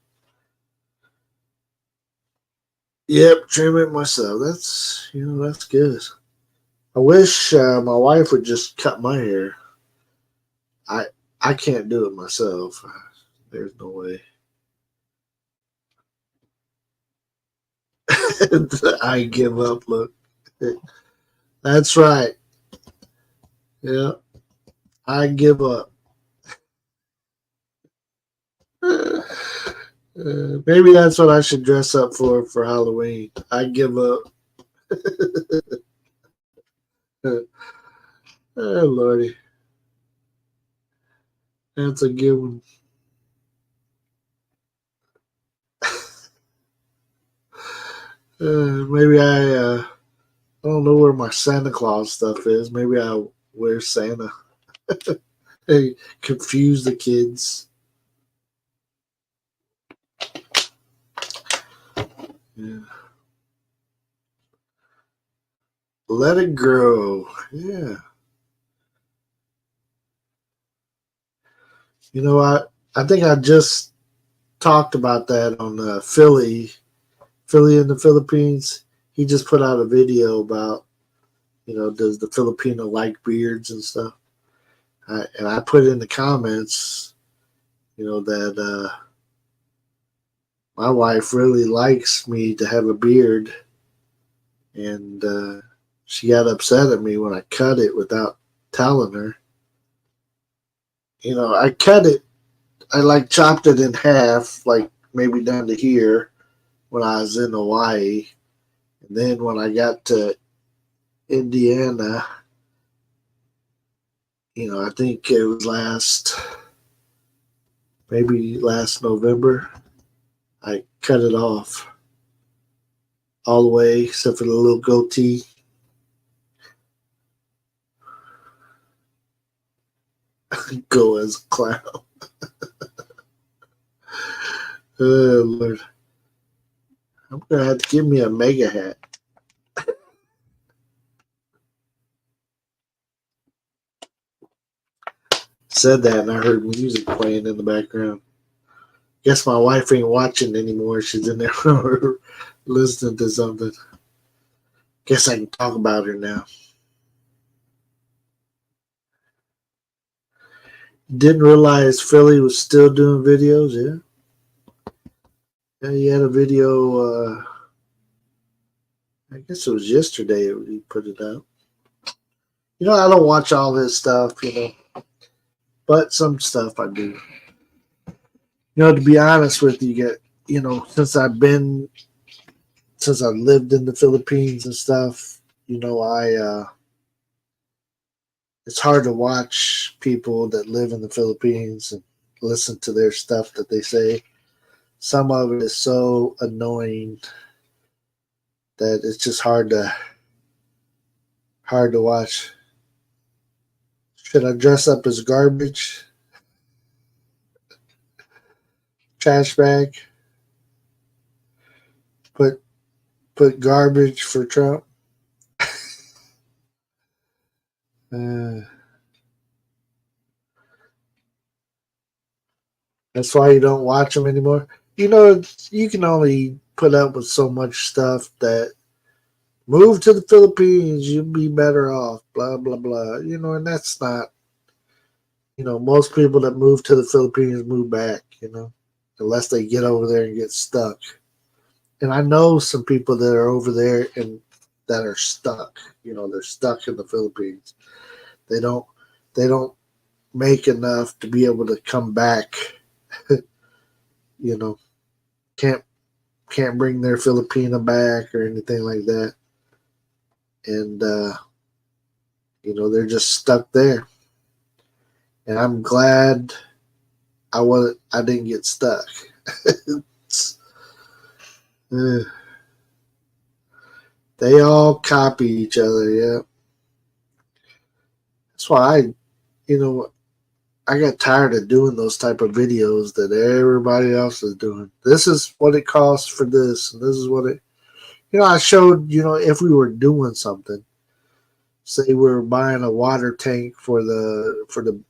Yep, trim it myself. That's good. I wish my wife would just cut my hair. I I can't do it myself. There's no way. I give up. Look, that's right. Yeah, I give up. Maybe that's what I should dress up for Halloween. I give up. Oh lordy, that's a good one. Maybe I don't know where my Santa Claus stuff is. Maybe I'll wear Santa. Hey, confuse the kids. Yeah. Let it grow. Yeah. I think I just talked about that on Philly in the Philippines. He just put out a video about, does the Filipino like beards and stuff. And I put in the comments, that my wife really likes me to have a beard, and she got upset at me when I cut it without telling her. I cut it. I like chopped it in half, like maybe down to here when I was in Hawaii, and then when I got to Indiana, I think it was maybe last November, I cut it off all the way except for the little goatee. Go as a clown. Oh Lord, I'm gonna have to give me a mega hat. Said that, and I heard music playing in the background. Guess my wife ain't watching anymore. She's in there listening to something. Guess I can talk about her now. Didn't realize Philly was still doing videos. Yeah, yeah. He had a video. I guess it was yesterday he put it out. I don't watch all his stuff. But some stuff I do. To be honest with you, since I've lived in the Philippines and stuff, I it's hard to watch people that live in the Philippines and listen to their stuff that they say. Some of it is so annoying that it's just hard to watch. Should I dress up as garbage? Trash bag? Put put garbage for Trump? Uh, that's why you don't watch them anymore. You can only put up with so much stuff that move to the Philippines, you'll be better off, blah, blah, blah. And that's not, most people that move to the Philippines move back, unless they get over there and get stuck. And I know some people that are over there and that are stuck. They're stuck in the Philippines. They don't, they don't make enough to be able to come back. you know, can't bring their Filipina back or anything like that. And they're just stuck there. And I'm glad I didn't get stuck. uh, they all copy each other, yeah. That's why I got tired of doing those type of videos that everybody else is doing. This is what it costs for this, and this is what it. I showed, if we were doing something, say we were buying a water tank for the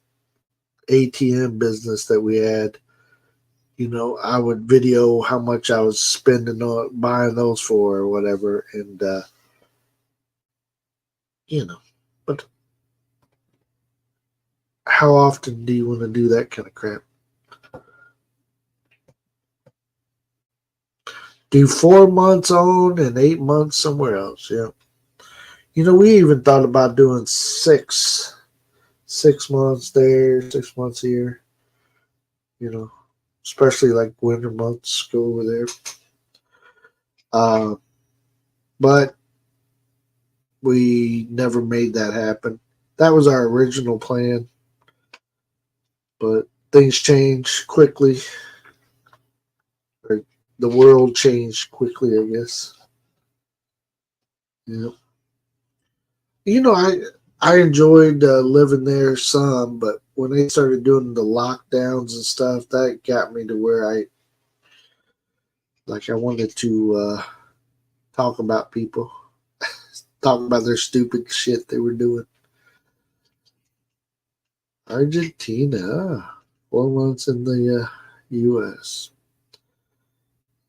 ATM business that we had. I would video how much I was spending on buying those for or whatever, and but how often do you want to do that kind of crap? Do 4 months on and 8 months somewhere else. Yeah. We even thought about doing 6 months there, 6 months here. Especially like winter months, go over there. But we never made that happen. That was our original plan, but things change quickly. Or the world changed quickly, I guess. Yeah. I enjoyed living there some, but when they started doing the lockdowns and stuff, that got me to where I wanted to talk about people, talk about their stupid shit they were doing. Argentina, 4 months in the U.S.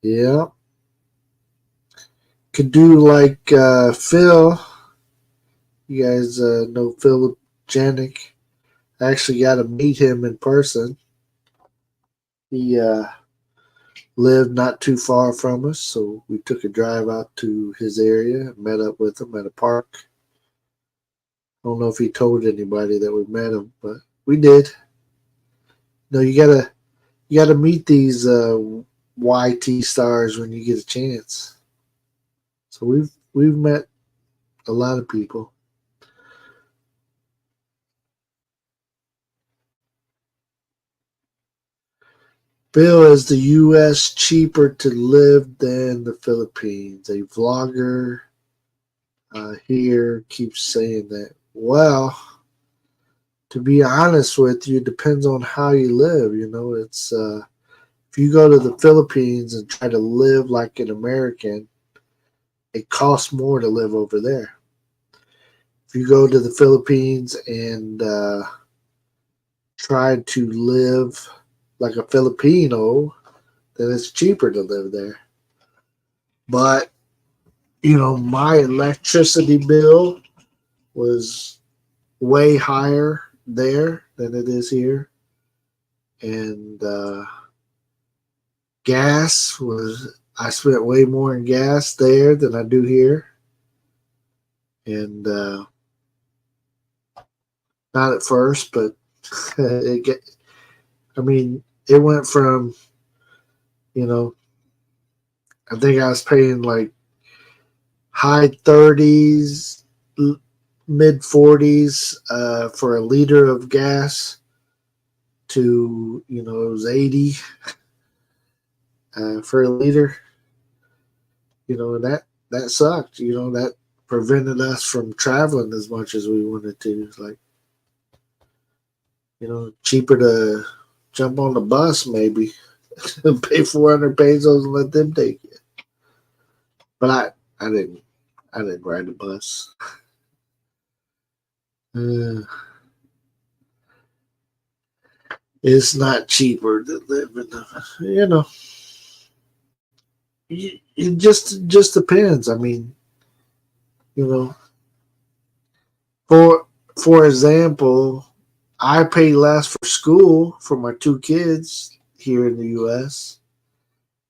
Yeah, could do like Phil. You guys know Philip Janik. I actually got to meet him in person. He lived not too far from us, so we took a drive out to his area, met up with him at a park. I don't know if he told anybody that we met him, but we did. You gotta meet these YT stars when you get a chance. So we've met a lot of people. Bill, is the U.S. cheaper to live than the Philippines? A vlogger here keeps saying that. Well, to be honest with you, it depends on how you live. It's if you go to the Philippines and try to live like an American, it costs more to live over there. If you go to the Philippines and try to live like a Filipino, then it's cheaper to live there. But my electricity bill was way higher there than it is here, and gas was I spent way more in gas there than I do here, and not at first, but it went from I think I was paying like high 30s, mid 40s for a liter of gas to, you know, it was 80 for a liter. You know, that sucked. You know, that prevented us from traveling as much as we wanted to. It's like, you know, cheaper to jump on the bus maybe and pay 400 pesos and let them take it. But I didn't ride the bus. Uh, it's not cheaper to live in the, you know, it just depends. I mean, you know, for for example, I pay less for school for my two kids here in the U.S.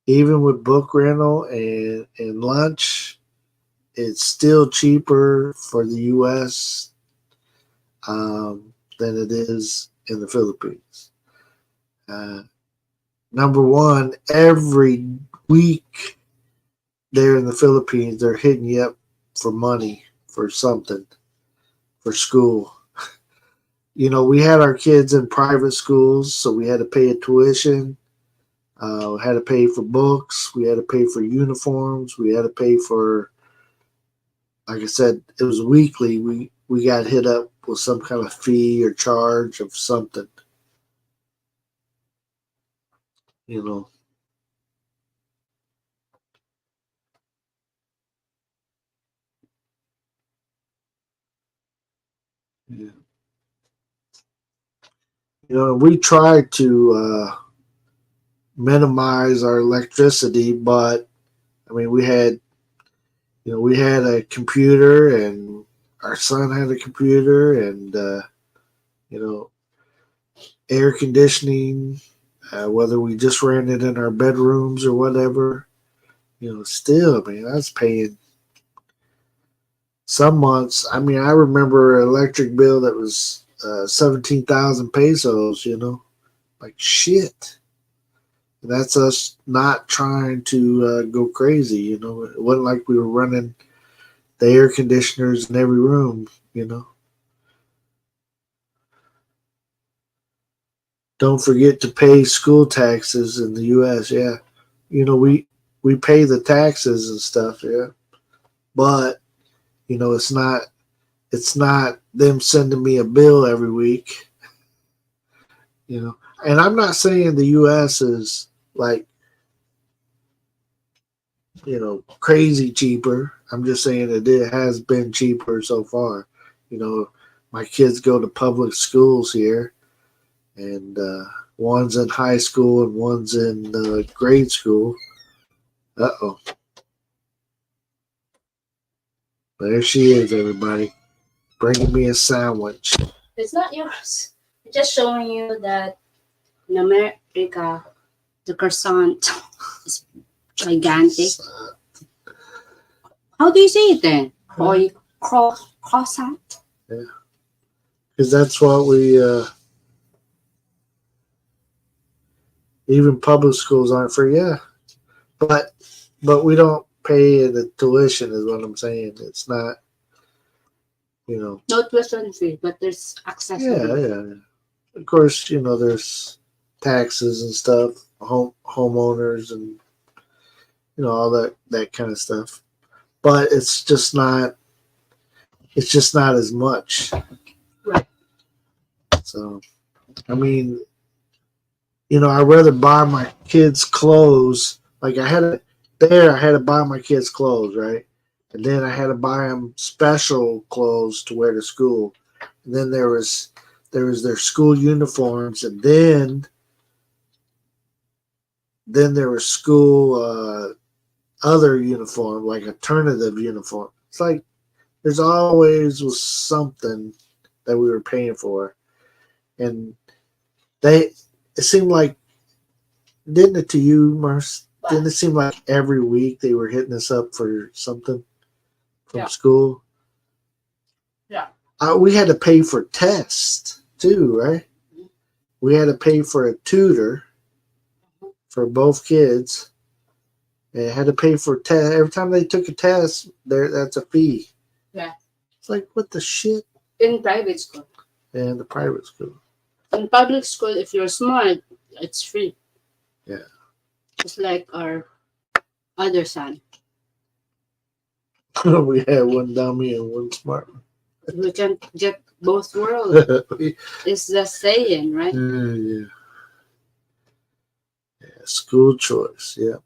Even with book rental and lunch, it's still cheaper for the U.S. Than it is in the Philippines. Uh, Number one, every week there in the Philippines, they're hitting you up for money for something for school. You know, we had our kids in private schools, so we had to pay a tuition. We had to pay for books. We had to pay for uniforms. We had to pay for, like I said, it was weekly. We got hit up with some kind of fee or charge of something. You know, yeah. You know, we tried to minimize our electricity, but I mean, we had a computer, and our son had a computer, and you know, air conditioning. Whether we just ran it in our bedrooms or whatever, you know, still, I mean, I was paying some months. I mean, I remember an electric bill that was 17,000 pesos. You know, like shit. And that's us not trying to go crazy. You know, it wasn't like we were running the air conditioners in every room. You know, don't forget to pay school taxes in the U.S. Yeah, you know, we pay the taxes and stuff. Yeah, but you know, it's not them sending me a bill every week. You know, and I'm not saying the U.S. is like, you know, crazy cheaper. I'm just saying it has been cheaper so far. You know, my kids go to public schools here, and one's in high school and one's in grade school. Uh-oh. There she is, everybody, bringing me a sandwich. It's not yours. It's just showing you that in America, the croissant is gigantic. How do you say it then? Croissant? Yeah, because that's what we. Even public schools aren't free. Yeah, but we don't pay the tuition. Is what I'm saying. It's not. You know. No tuition fee, but there's accessibility. Yeah. Of course, you know, there's taxes and stuff, homeowners, and you know, all that kind of stuff. But it's just not. It's just not as much. Right. So, I mean, you know, I'd rather buy my kids clothes. Like I had to buy my kids clothes, right? And then I had to buy them special clothes to wear to school. And then there was their school uniforms, and then there was school other uniform, like alternative uniform. It's like there's always was something that we were paying for, and it seemed like, didn't it to you, Mars? Didn't it seem like every week they were hitting us up for something from school? Yeah. We had to pay for tests too, right? We had to pay for a tutor for both kids. They had to pay for test every time they took a test. That's a fee. Yeah. It's like, what the shit? In private school. And the private school. In public school, if you're smart, it's free. Yeah. Just like our other son. We had one dummy and one smart. We can get both worlds. It's the saying, right? Yeah. School choice. Yeah.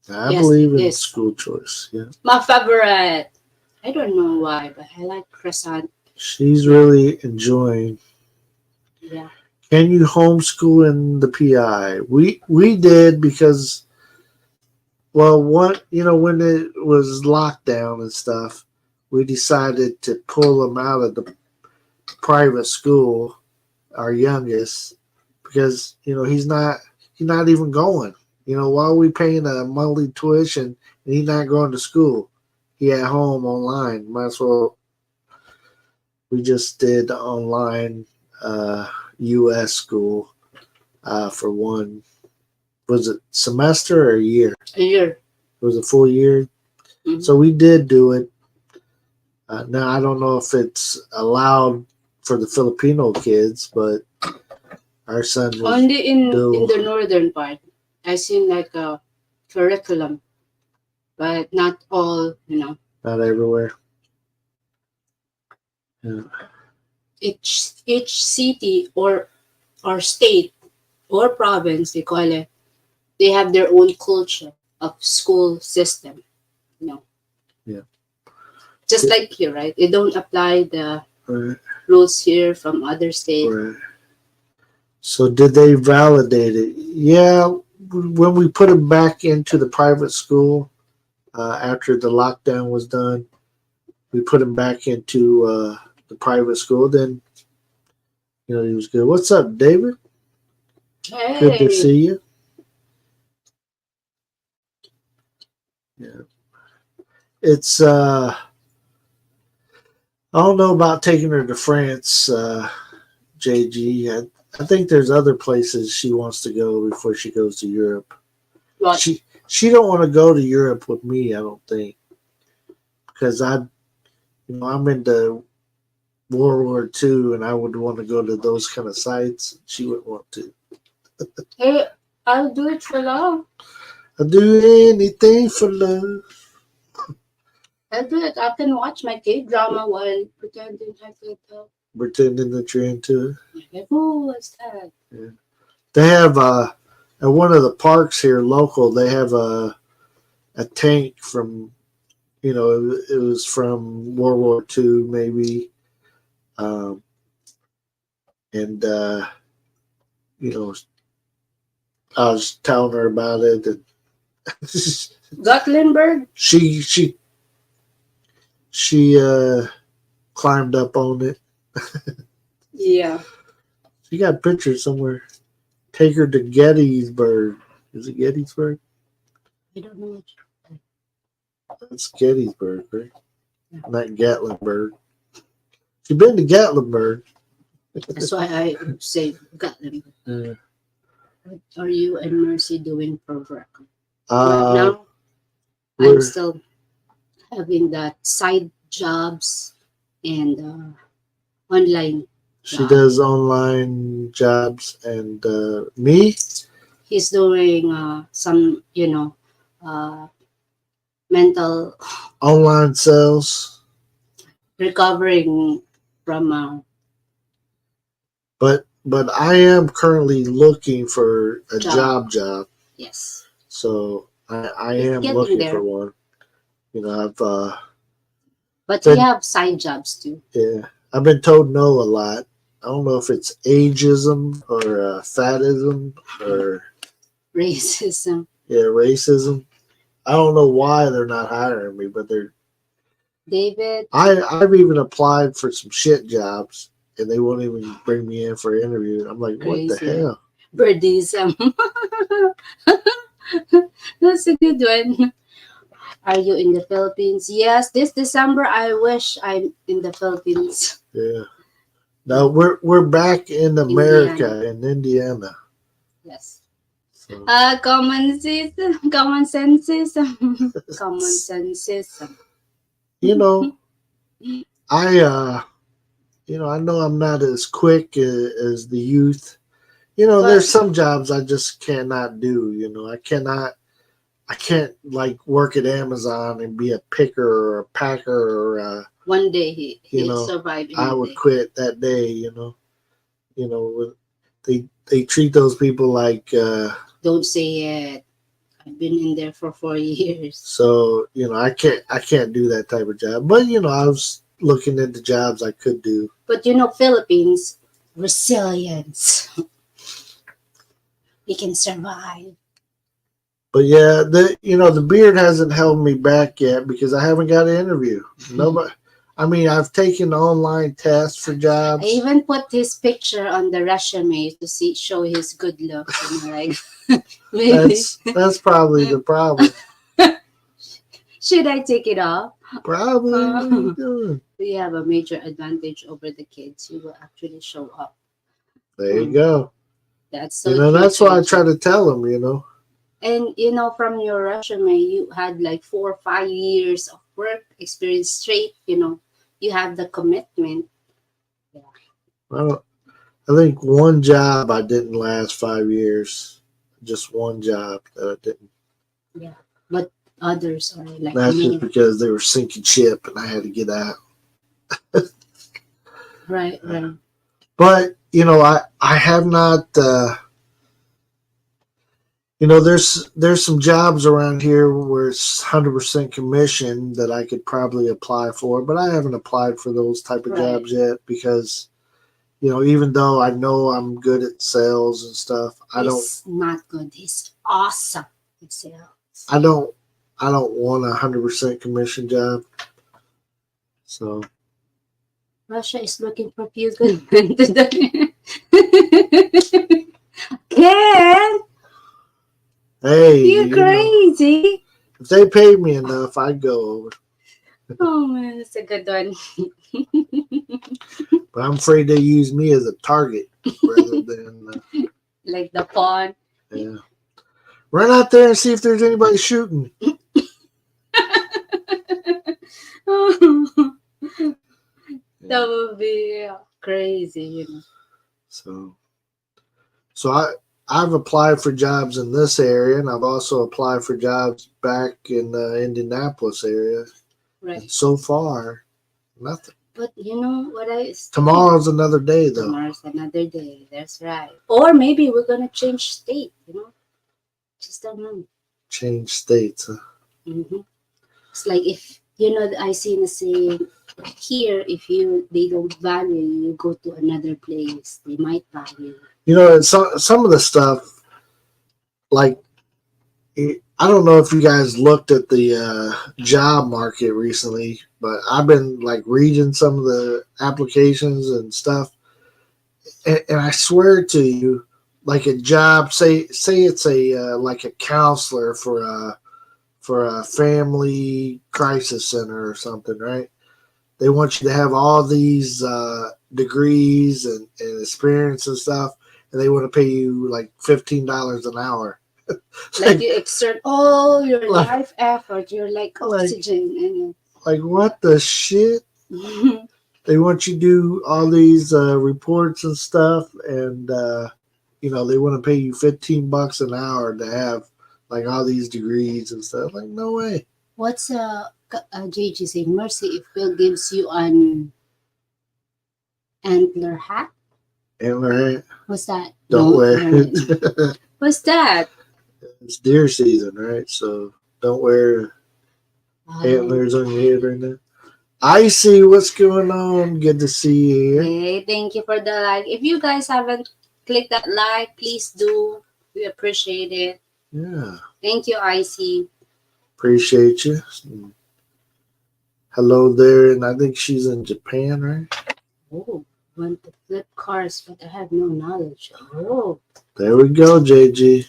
I Yes, believe it in is. school choice. Yeah. My favorite. I don't know why, but I like croissant. She's really enjoying. Yeah. Can you homeschool in the PI? We did because, well, one, when it was lockdown and stuff, we decided to pull them out of the private school, our youngest, because he's not even going. Why are we paying a monthly tuition and he's not going to school? He at home online. Might as well. We just did online U.S. school for one. Was it semester or a year? A year. It was a full year. Mhm. So we did do it. Now I don't know if it's allowed for the Filipino kids, but our son was Only in due. the northern part. I seen like a curriculum, but not all. Not everywhere. Yeah. Each city or state or province, they call it. They have their own culture of school system. Yeah. Just like here, right? They don't apply the Right. rules here from other states. Right. So did they validate it? Yeah. When we put him back into the private school after the lockdown was done, we put him back into the private school. Then he was good. What's up, David? Good to Hey, see you. Yeah. It's I don't know about taking her to France, JG. I think there's other places she wants to go before she goes to Europe. what? She don't want to go to Europe with me, I don't think, because I'm into World War II and I would want to go to those kind of sites. She wouldn't want to. Hey, I'll do it for love. I'll do anything for love. I'll do it. I can watch my K-drama while pretending I could help. Pretending that you're into it. Like, oh, what's that? They have at one of the parks here local. They have a tank from it was from World War II maybe, and I was telling her about it, and Gothenburg? she climbed up on it. Yeah. She got pictures somewhere. Take her to Gettysburg. Is it Gettysburg? I don't know. That's Gettysburg, right? Not Gatlinburg. She been to Gatlinburg. That's why I say Gothenburg. Yeah. What are you and Mercy doing for work? Right Uh, now, we're- I'm still having that side jobs and online. She does online jobs, and me, He's doing some, mental online sales. recovering from But I am currently looking for a Job. job. yes. So I He's am getting looking there. for one. I've But But- you have side jobs too. I've been told no a lot. I don't know if it's ageism or fatism or Racism. racism. I don't know why they're not hiring me, but they're. David, I've even applied for some shit jobs, and they won't even bring me in for an interview. I'm like, what the Crazy. hell? birdism. That's a good one. Are you in the Philippines? Yes, this December I wish I'm in the Philippines. Yeah. No, we're back in America, in Indiana. Yes. So, Common sense. Common senses. Common senses. I I know I'm not as quick as the youth. There's But some jobs I just cannot do. I can't like work at Amazon and be a picker or a packer or one day you he'll know, survive in I a would day. quit that day. They treat those people like Don't say it. I've been in there for 4 years. so. I can't do that type of job. But I was looking into jobs I could do. But Philippines, resilience. We can survive. But yeah, the beard hasn't held me back yet because I haven't got an interview. Nobody. I mean, I've taken online tests for I jobs. even put his picture on the resume to show his good looks. Like maybe That's probably the problem. should I take it off? Probably. What are you doing? We have a major advantage over the kids. You will actually show up. There you go. That's so true. That's why I try JJ. to tell them. And from your resume, you had like 4 or 5 years of work experience straight. You have the commitment. Yeah. Well, I think one job I didn't last 5 years. Just one job that I didn't. Yeah. But others are like That's me. just because they were sinking ship and I had to get out. Right. But I have not. There's some jobs around here where it's 100% commission that I could probably apply for, but I haven't applied for those type of Right. jobs yet because even though I know I'm good at sales and stuff, He's not good. He's awesome at sales. I don't want 100% commission job. So Russia is looking for few good men today. Ken, hey, you're crazy. if they paid me enough, I'd go over. Oh man, that's a good one. But I'm afraid they use me as a target rather than Like the pawn. yeah. Run out there and see if there's anybody shooting. That would be crazy. So I've applied for jobs in this area, and I've also applied for jobs back in the Indianapolis area. Right. And so far, nothing. But what I Tomorrow's another day, though. Tomorrow's another day. That's right. Or maybe we're gonna change state. Just don't know. Change states. Huh? It's like if I see the saying here, if they don't value you, you go to another place. They might value you. Some of the stuff, like I don't know if you guys looked at the job market recently, but I've been like reading some of the applications and stuff, and I swear to you, like a job, say it's a like a counselor for a family crisis center or something, right? They want you to have all these degrees and experience and stuff, and they want to pay you like $15 an hour. Like you exert all your life effort. You're like oxygen. Like what the shit? And They want you to do all these reports and stuff, and they want to pay you $15 an hour to have like all these degrees and stuff. Like no way. What's JG say? Mercy if Bill gives you an antler hat. Antler hat. What's that? Don't wear it. What's that? It's deer season, right? So don't wear antlers on your head right now. I see what's going on. Good to see you here. Hey, thank you for the like. If you guys haven't clicked that like, please do. We appreciate it. Yeah. Thank you, IC. Appreciate you. Hello there, and I think she's in Japan, right? Oh, want to flip cars, but I have no knowledge. Oh. There we go, JG.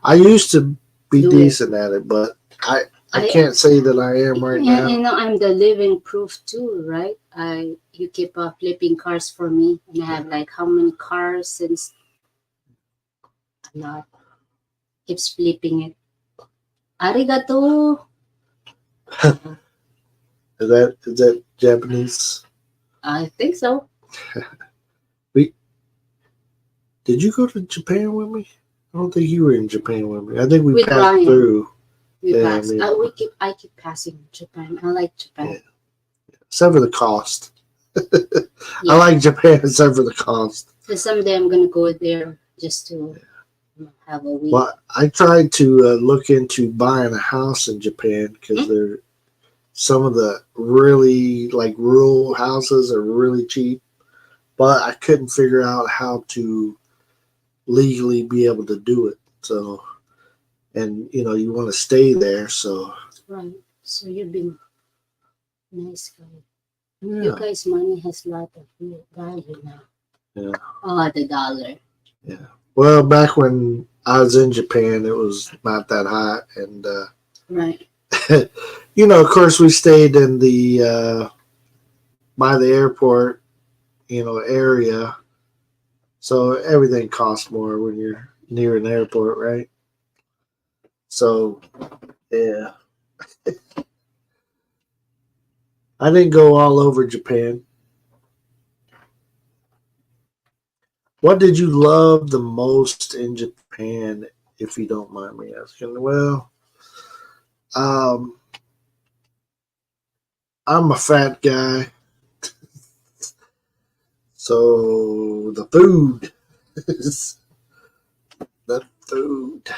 I used to be decent at it, but I can't say that I am right now. I'm the living proof too, right? You keep flipping cars for me, and I have like how many cars since a lot. Keeps flipping it. Arigato. Is that Japanese? I think so. We did you go to Japan with me? I don't think you were in Japan with me. I think we With passed Ryan. through. We Yeah, pass. I mean, I keep passing Japan. I like Japan. Yeah. Except for the cost. I Yeah. like Japan except for the cost. So someday I'm gonna go there just to have a week. Well, I tried to look into buying a house in Japan because some of the really like rural houses are really cheap, but I couldn't figure out how to legally be able to do it. So, and you want to stay there, so Right. So you've been nice guy. You yeah, guys' money has a lot of value now. yeah, Oh, the dollar. yeah. Well, back when I was in Japan, it was not that hot, and Right. of course, we stayed in the by the airport, area. So everything costs more when you're near an airport, right? So yeah, I didn't go all over Japan. What did you love the most in Japan, if you don't mind me asking? Well, um, I'm a fat guy, so the food, the food.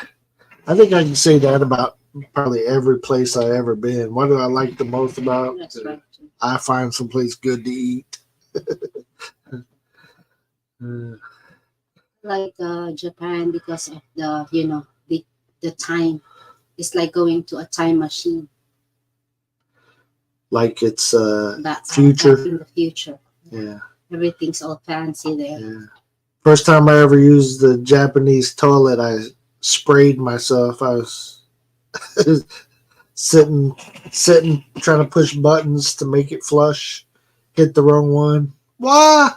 I think I can say that about probably every place I ever been. What do I like the most about? That's right. I find someplace good to eat. Uh, Like Japan because of the time. It's like going to a time machine. like it's Back future. in the future. Yeah, Everything's all fancy there. yeah. First time I ever used the Japanese toilet, I sprayed myself. I was sitting, trying to push buttons to make it flush. Hit the wrong one. Wah!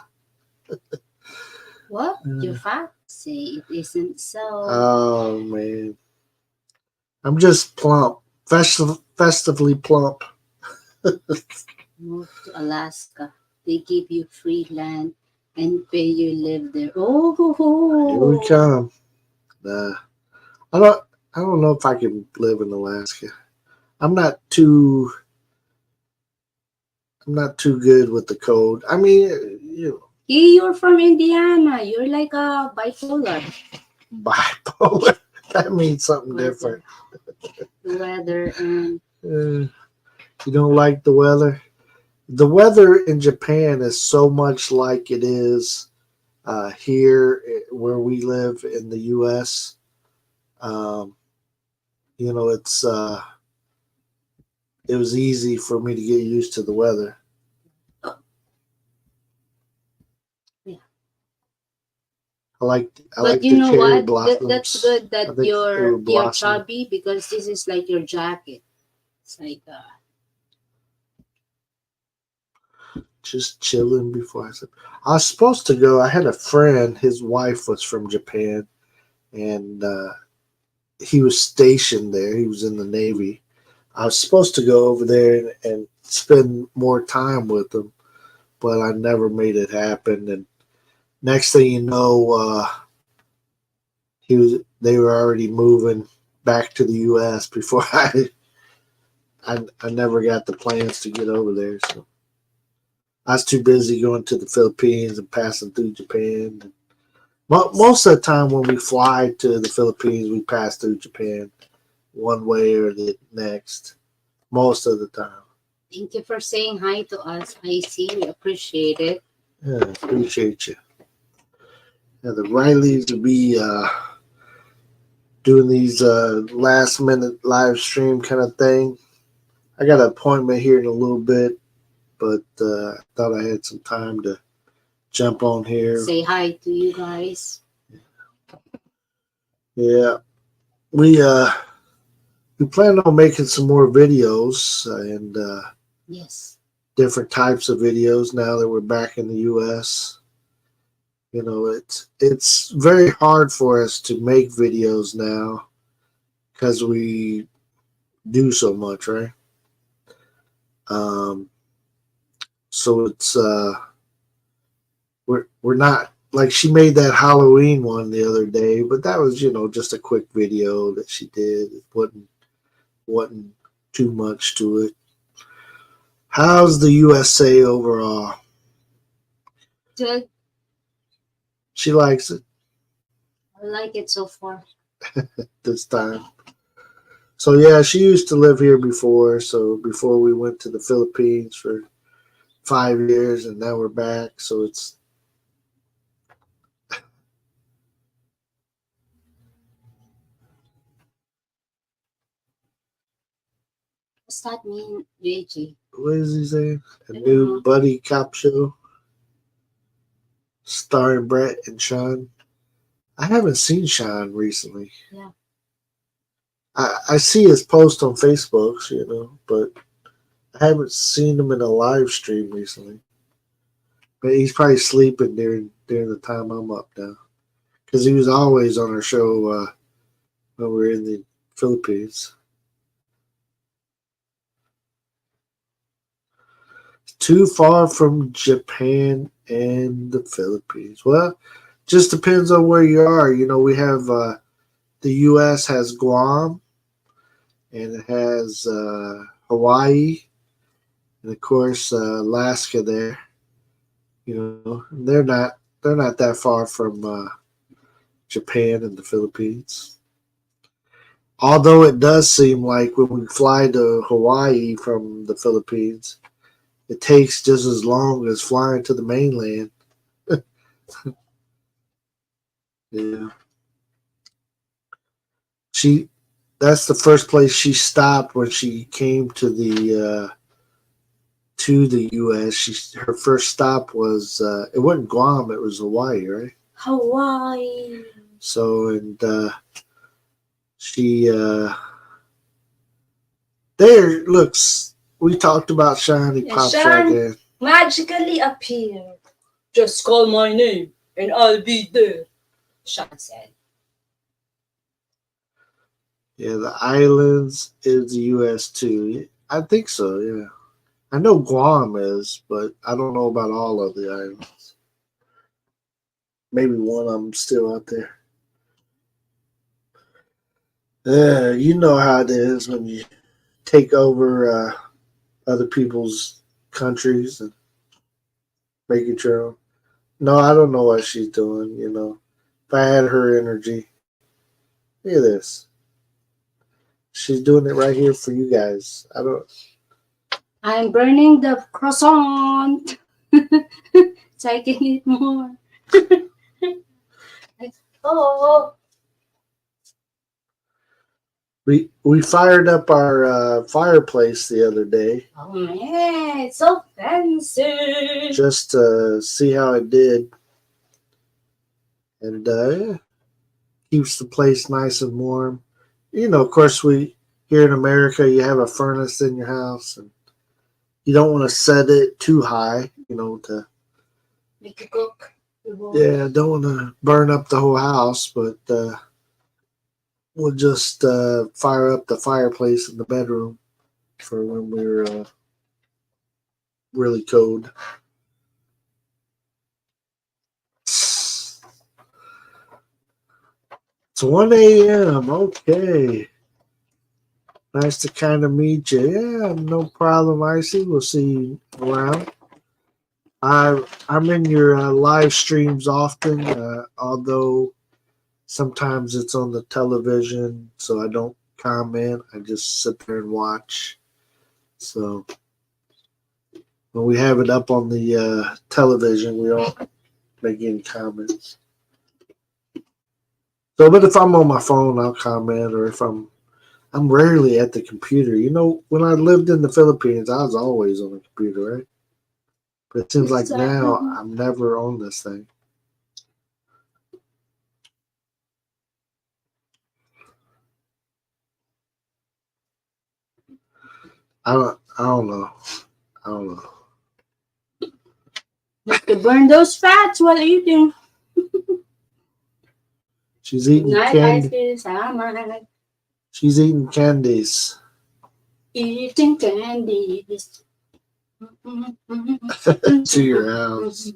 What? You're fat? Say it isn't so. Oh man, I'm just plump, festively plump. Move to Alaska. They give you free land and pay you live there. Oh, Here we come. Uh, I don't. I don't know if I can live in Alaska. I'm not too. I'm not too good with the cold. I mean, You're from Indiana. You're like a bipolar. bipolar. That means something different. The weather and You don't like the weather? The weather in Japan is so much like it is here where we live in the U.S. Um, it's it was easy for me to get used to the weather. yeah. I like But you the know cherry what? blossoms. That's good I that think they were you're blossoming. chubby because this is like your jacket. It's like Just chilling before I said I was supposed to go. I had a friend. His wife was from Japan, and he was stationed there. He was in the Navy. I was supposed to go over there and spend more time with him, but I never made it happen. And next thing you know, they were already moving back to the U.S. before I never got the plans to get over there. So I was too busy going to the Philippines and passing through Japan. Most of the time when we fly to the Philippines, we pass through Japan one way or the next. Most of the time. thank you for saying hi to us. I see. We appreciate it. Yeah, appreciate you. Yeah, the Rileys will be doing these last minute live stream kind of thing. I got an appointment here in a little bit, but I thought I had some time to jump on here. Say hi to you guys. Yeah, we plan on making some more videos and Yes. different types of videos now that we're back in the U.S. It's very hard for us to make videos now because we do so much, right? So it's we're not like she made that Halloween one the other day, but that was just a quick video that she did. It wasn't too much to it. How's the USA overall? Good. She likes it I like it so far. this time. So yeah, she used to live here before. So before we went to the Philippines for 5 years, and now we're back. So it's What's that mean, JJ? what is he saying? A I don't new know. buddy cop show starring Brett and Sean. I haven't seen Sean recently. Yeah. I see his post on Facebook, but I haven't seen him in a live stream recently. But he's probably sleeping during the time I'm up now, because he was always on our show when we were in the Philippines. Too far from Japan and the Philippines. Well, just depends on where you are. We have the U.S. has Guam, and it has Hawaii, and of course Alaska. There, they're not that far from Japan and the Philippines. Although it does seem like when we fly to Hawaii from the Philippines, it takes just as long as flying to the mainland. Yeah. That's the first place she stopped when she came to the U.S. Her first stop was it wasn't Guam, it was Hawaii, right? Hawaii. So and she there looks. We talked about Sean. He pops back in. Magically appear. Just call my name and I'll be there, Sean said. Yeah, the islands is the U.S. too. I think so. Yeah, I know Guam is, but I don't know about all of the islands. Maybe one of them still out there. You know how it is when you take over other people's countries and make it your own. No, I don't know what she's doing. If I had her energy, look at this. She's doing it right here for you guys. I'm burning the croissant. So I can eat more. Oh. We fired up our fireplace the other day Oh man, it's so fancy. just to see how it did, and yeah, keeps the place nice and warm. Of course, we here in America, you have a furnace in your house, and you don't want to set it too high, to Make it cook. don't want to burn up the whole house, but we'll just fire up the fireplace in the bedroom for when we're really cold. It's 1 a.m. Okay. Nice to kind of meet you. Yeah, no problem, Icy. We'll see you around. I'm in your live streams often, although sometimes it's on the television, so I don't comment. I just sit there and watch. So when we have it up on the television, we don't make any comments. So, but if I'm on my phone, I'll comment, or if I'm rarely at the computer. When I lived in the Philippines, I was always on the computer, right? But it seems like now I'm never on this thing. I don't know. I don't know. To burn those fats while eating. She's eating candy. She's eating candies. Eating candies. to your house.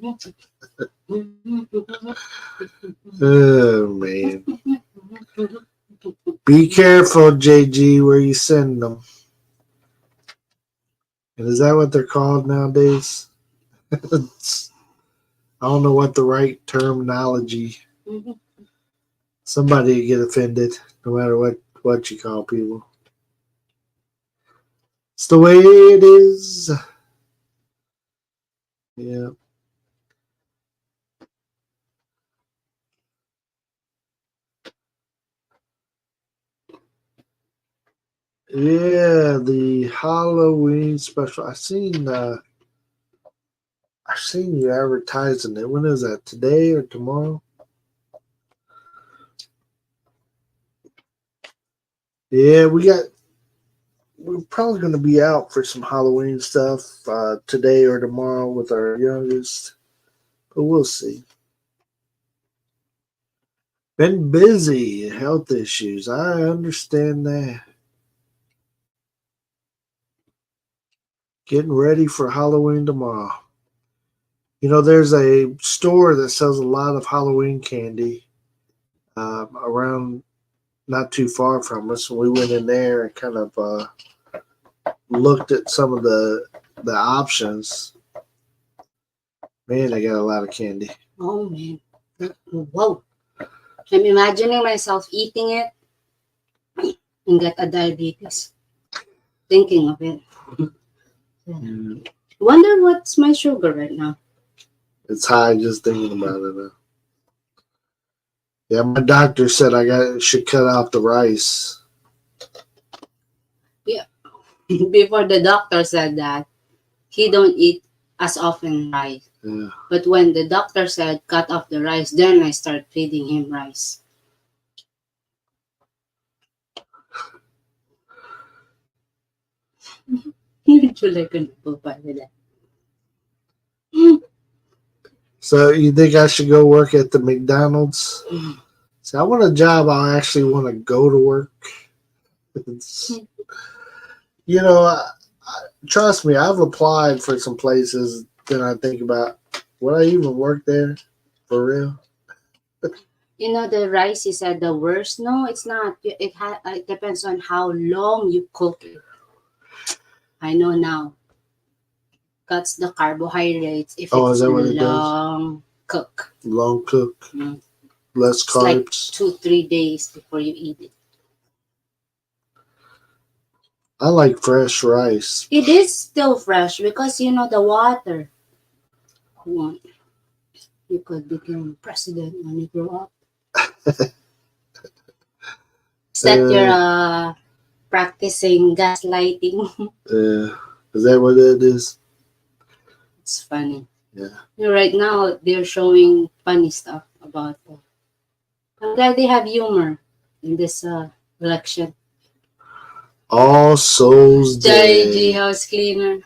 Oh man. Be careful, JG, where you send them. And is that what they're called nowadays? I don't know what the right terminology. Somebody get offended, no matter what you call people. It's the way it is. Yeah. Yeah, the Halloween special. I've seen you advertising it. When is that? Today or tomorrow? Yeah, we're probably going to be out for some Halloween stuff today or tomorrow with our youngest, but we'll see. Been busy, health issues. I understand that. Getting ready for Halloween tomorrow. You know, there's a store that sells a lot of Halloween candy around not too far from us. We went in there and kind of looked at some of the options. Man, they got a lot of candy. Oh man. Whoa. I'm imagining myself eating it and get a diabetes. Thinking of it. Wonder what's my sugar right now. It's high just thinking about it now. Yeah, my doctor said should cut out the rice. Yeah. Before the doctor said that, he don't eat as often rice. Yeah. But when the doctor said cut off the rice, then I start feeding him rice. Would you like an apple pie with that? So you think I should go work at the McDonald's? See, I want a job I actually want to go to work. You know, trust me, I've applied for some places. Then I think about, would I even work there for real? You know, the rice is at the worst. No, it's not. It depends on how long you cook it. I know now. Cuts the carbohydrates if Oh, it's is that what it long cook. Long cook, less It's like carbs. 2-3 days before you eat it. I like fresh rice. It is still fresh because you know the water. You could become president when you grow up. Is that you're practicing gaslighting? Is that what it is? It's funny. Yeah. Right now, they're showing funny stuff about that. I'm glad they have humor in this election. All Souls Day. JG house cleaner.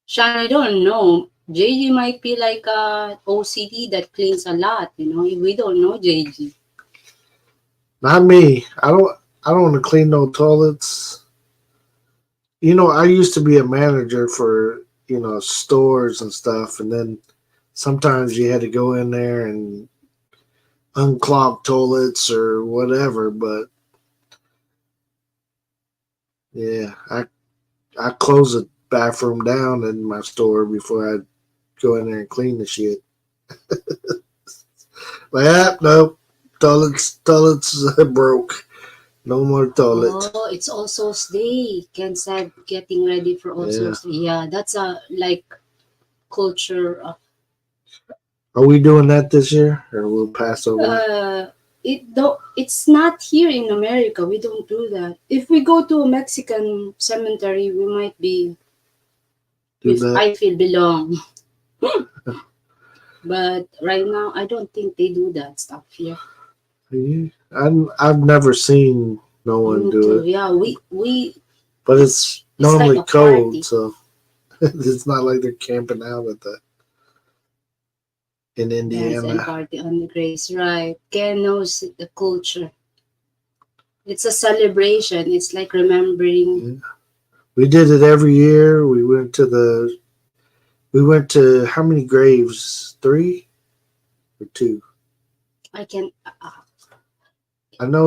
Sean, I don't know. JG might be like a OCD that cleans a lot. You know, we don't know JG. Not me. I don't want to clean no toilets. You know, I used to be a manager for, stores and stuff, and then sometimes you had to go in there and unclog toilets or whatever, but yeah, I close the bathroom down in my store before I go in there and clean the shit. Like, nope, toilets broke. No more toilet. Oh, it's All Souls Day. Ken said getting ready for All Souls Day. Yeah, that's a culture of. Are we doing that this year, or we'll pass over? It's not here in America. We don't do that. If we go to a Mexican cemetery, we might be. I feel belong. But right now, I don't think they do that stuff here. I've never seen no one do it. Yeah, we. But it's normally like cold, party. So it's not like they're camping out at that. In Indiana. Dance and party on the grace, right? Ken knows the culture. It's a celebration. It's like remembering We did it every year. We went to how many graves? 3 or 2? I can. I know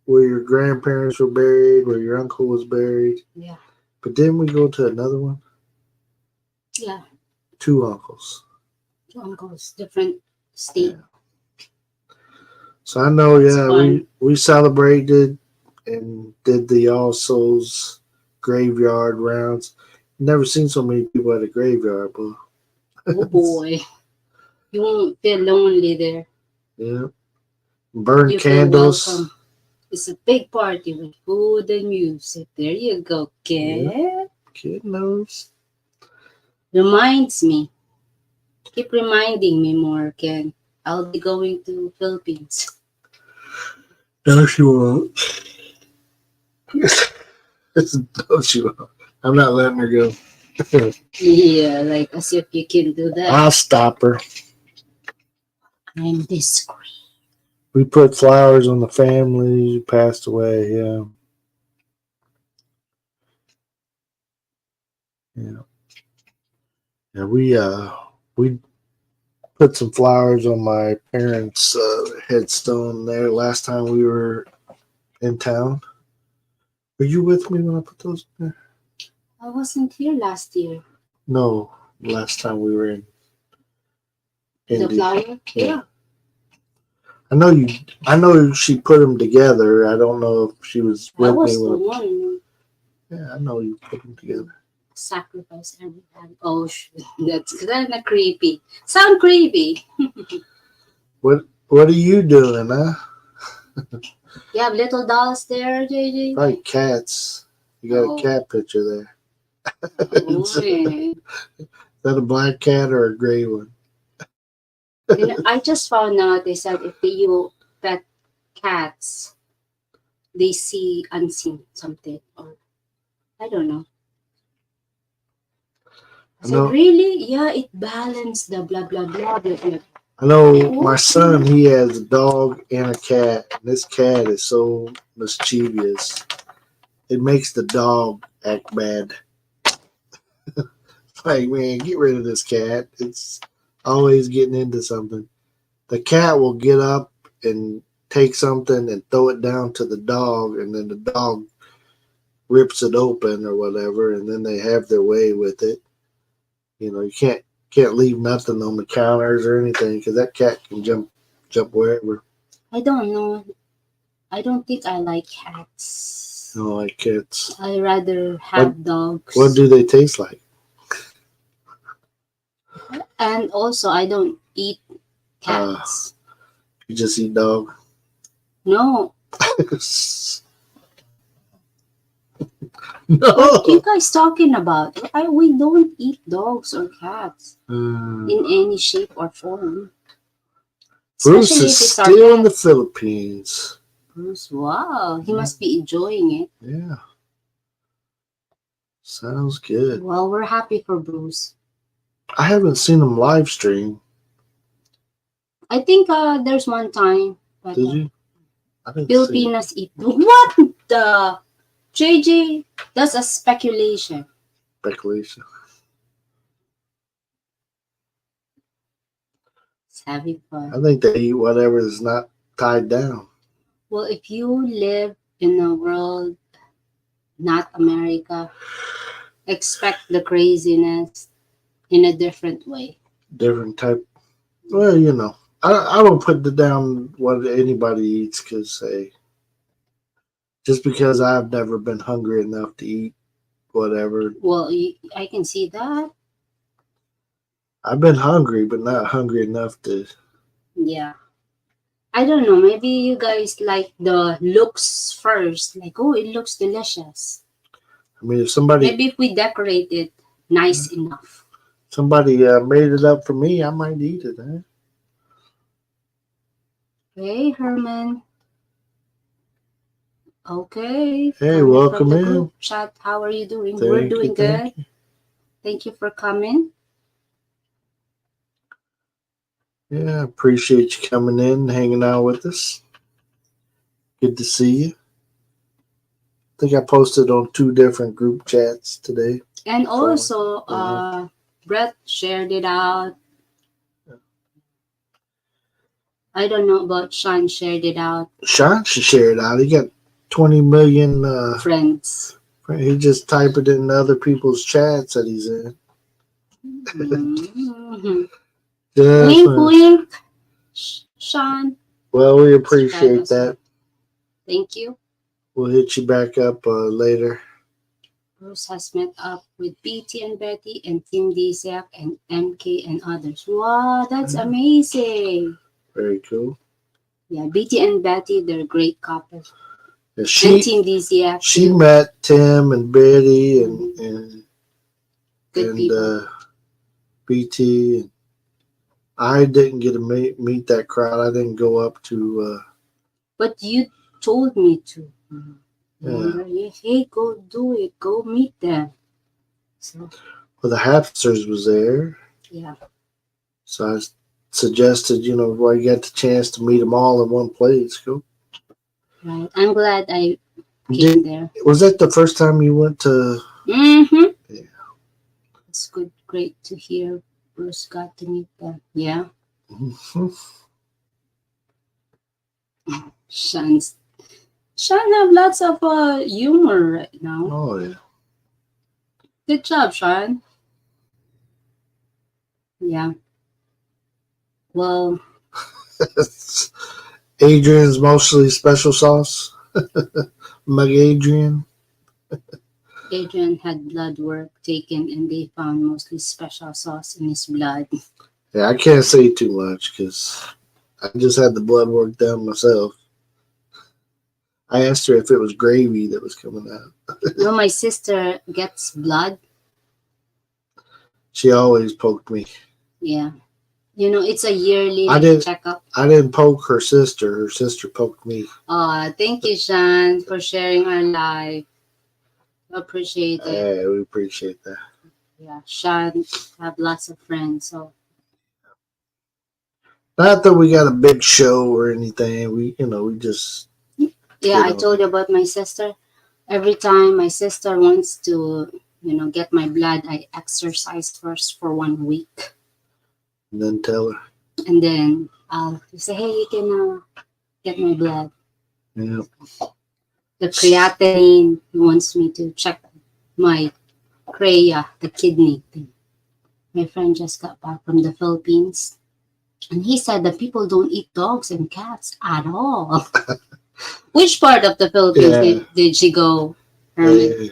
where your grandparents were buried, where your uncle was buried. Yeah. But didn't we go to another one? Yeah. 2 uncles. 2 uncles, different state. Yeah. So I know, It's yeah, fun. we celebrated and did the All Souls graveyard rounds. Never seen so many people at a graveyard, but Oh boy, you won't feel lonely there. yeah. Burn You feel candles. welcome. It's a big party with food and music. There you go, kid. Yeah. Kid knows. Reminds me. Keep reminding me more, Ken. I'll be going to Philippines. No, she won't. No, she won't. I'm not letting her go. Yeah, like as if you can do that. I'll stop her. I'm discreet. We put flowers on the family who passed away. Yeah. Yeah. Yeah. We put some flowers on my parents' headstone there last time we were in town. Were you with me when I put those there? I wasn't here last year. No, last time we were in The India. flower? Yeah. I know you. I know she put them together. I don't know if she was I with was me the when. one Yeah, I know you put them together. sacrifice every time. Oh, that's kind of creepy. Sound creepy. What are you doing, huh? You have little dolls there, JJ? Probably cats. You got Oh. a cat picture there. Oh, Is man. that a black cat or a gray one? You know, I just found out they said if you pet cats, they see unseen something, or I don't know. I I said, know. really? Yeah, it balanced the blah blah blah blah blah. I know. My son, he has a dog and a cat. And this cat is so mischievous. It makes the dog act bad. Like, man, get rid of this cat. It's always getting into something. The cat will get up and take something and throw it down to the dog, and then the dog rips it open or whatever, and then they have their way with it. You know, you can't leave nothing on the counters or anything because that cat can jump wherever. I don't know. I don't think I like cats. I don't like cats. I rather have dogs. What do they taste like? And also, I don't eat cats. You just eat dog. No. No. What are you guys talking about? We don't eat dogs or cats Uh, in any shape or form. Bruce Especially is if it's our still in the cats. Philippines. Bruce, wow. He must be enjoying it. Yeah. Sounds good. Well, we're happy for Bruce. I haven't seen him live stream. I think there's one time. But, Did you? I didn't see Filipinas eat. What the? JJ, that's a speculation. speculation. It's having fun. I think they eat whatever is not tied down. Well, if you live in a world, not America, expect the craziness in a different way. Different type. Well, you know, I don't put it down what anybody eats because, hey, just because I've never been hungry enough to eat whatever. Well, I can see that. I've been hungry, but not hungry enough to. Yeah. I don't know. Maybe you guys like the looks first. Like, oh, it looks delicious. I mean, if somebody Maybe if we decorate it nice enough. made it up for me, I might eat it. Eh? Hey, Herman. Okay. Hey, coming welcome from the in. group chat. How are you doing? We're doing good. Thank you for coming. Yeah, appreciate you coming in, hanging out with us. Good to see you. think I posted on 2 different group chats today. And also, Yeah. Brett shared it out. I don't know about Sean shared it out. Sean should share it out. He got 20 million. Friends. He just type it in other people's chats that he's in. Mhm. Yes, Wink, man. wink, Sean. Well, we Subscribe appreciate us. that. Thank you. We'll hit you back up later. Bruce has met up with BT and Betty and Tim Disiak and MK and others. Wow, that's amazing. Very cool. Yeah, BT and Betty, they're a great couple. And And she Tim Disiak, she too. met Tim and Betty and Good people. BT. And I didn't get to meet that crowd. I didn't go up to. But you told me to. Yeah. Remember? Hey, go do it. Go meet them. So, Well, the Hapsters was there, yeah. so I suggested, while you got the chance to meet them all in one place, go. Right. I'm glad I came there. Was that the first time you went to? Mm-hmm. Yeah. It's good. Great to hear Bruce got to meet them. Yeah. Mm-hmm. Sean have lots of humor right now. Oh yeah. Good job, Sean. Yeah. Well, Adrian's mostly special sauce. Mug Adrian. Adrian had blood work taken and they found mostly special sauce in his blood. Yeah, I can't say too much because I just had the blood work done myself. I asked her if it was gravy that was coming out. When my sister gets blood, She always poked me. yeah. It's a yearly checkup. I didn't poke her sister. Her sister poked me. Thank you, Sean, for sharing our life. Appreciate it. Yeah, we appreciate that. Yeah, Sean have lots of friends, so Not that we got a big show or anything. We just. yeah. I told you about my sister. Every time my sister wants to, get my blood, I exercise first for 1 week. And then tell her. And then I'll say, hey, you can get my blood. Yeah. The creatinine, he wants me to check my CREA, the kidney thing. My friend just got back from the Philippines. And he said that people don't eat dogs and cats at all. Which part of the Philippines did she go, Herman?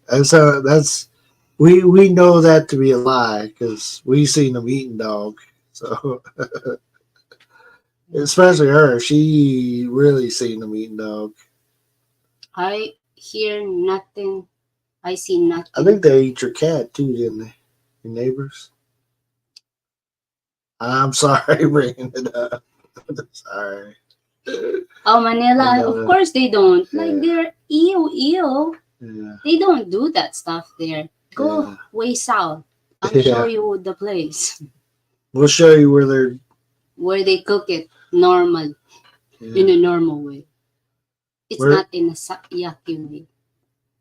That's we know that to be a lie because we seen them eating dog. So especially her, she really seen them eating dog. I hear nothing. I see nothing. I think they ate your cat too, didn't they? Your neighbors. I'm sorry, bringing it up. Sorry. Oh, Manila, of course they don't. Yeah. Like they're ew. Yeah. They don't do that stuff there. Go way south. I'll show you the place We'll show you where they cook it normal, in a normal way. It's not in a yucky way.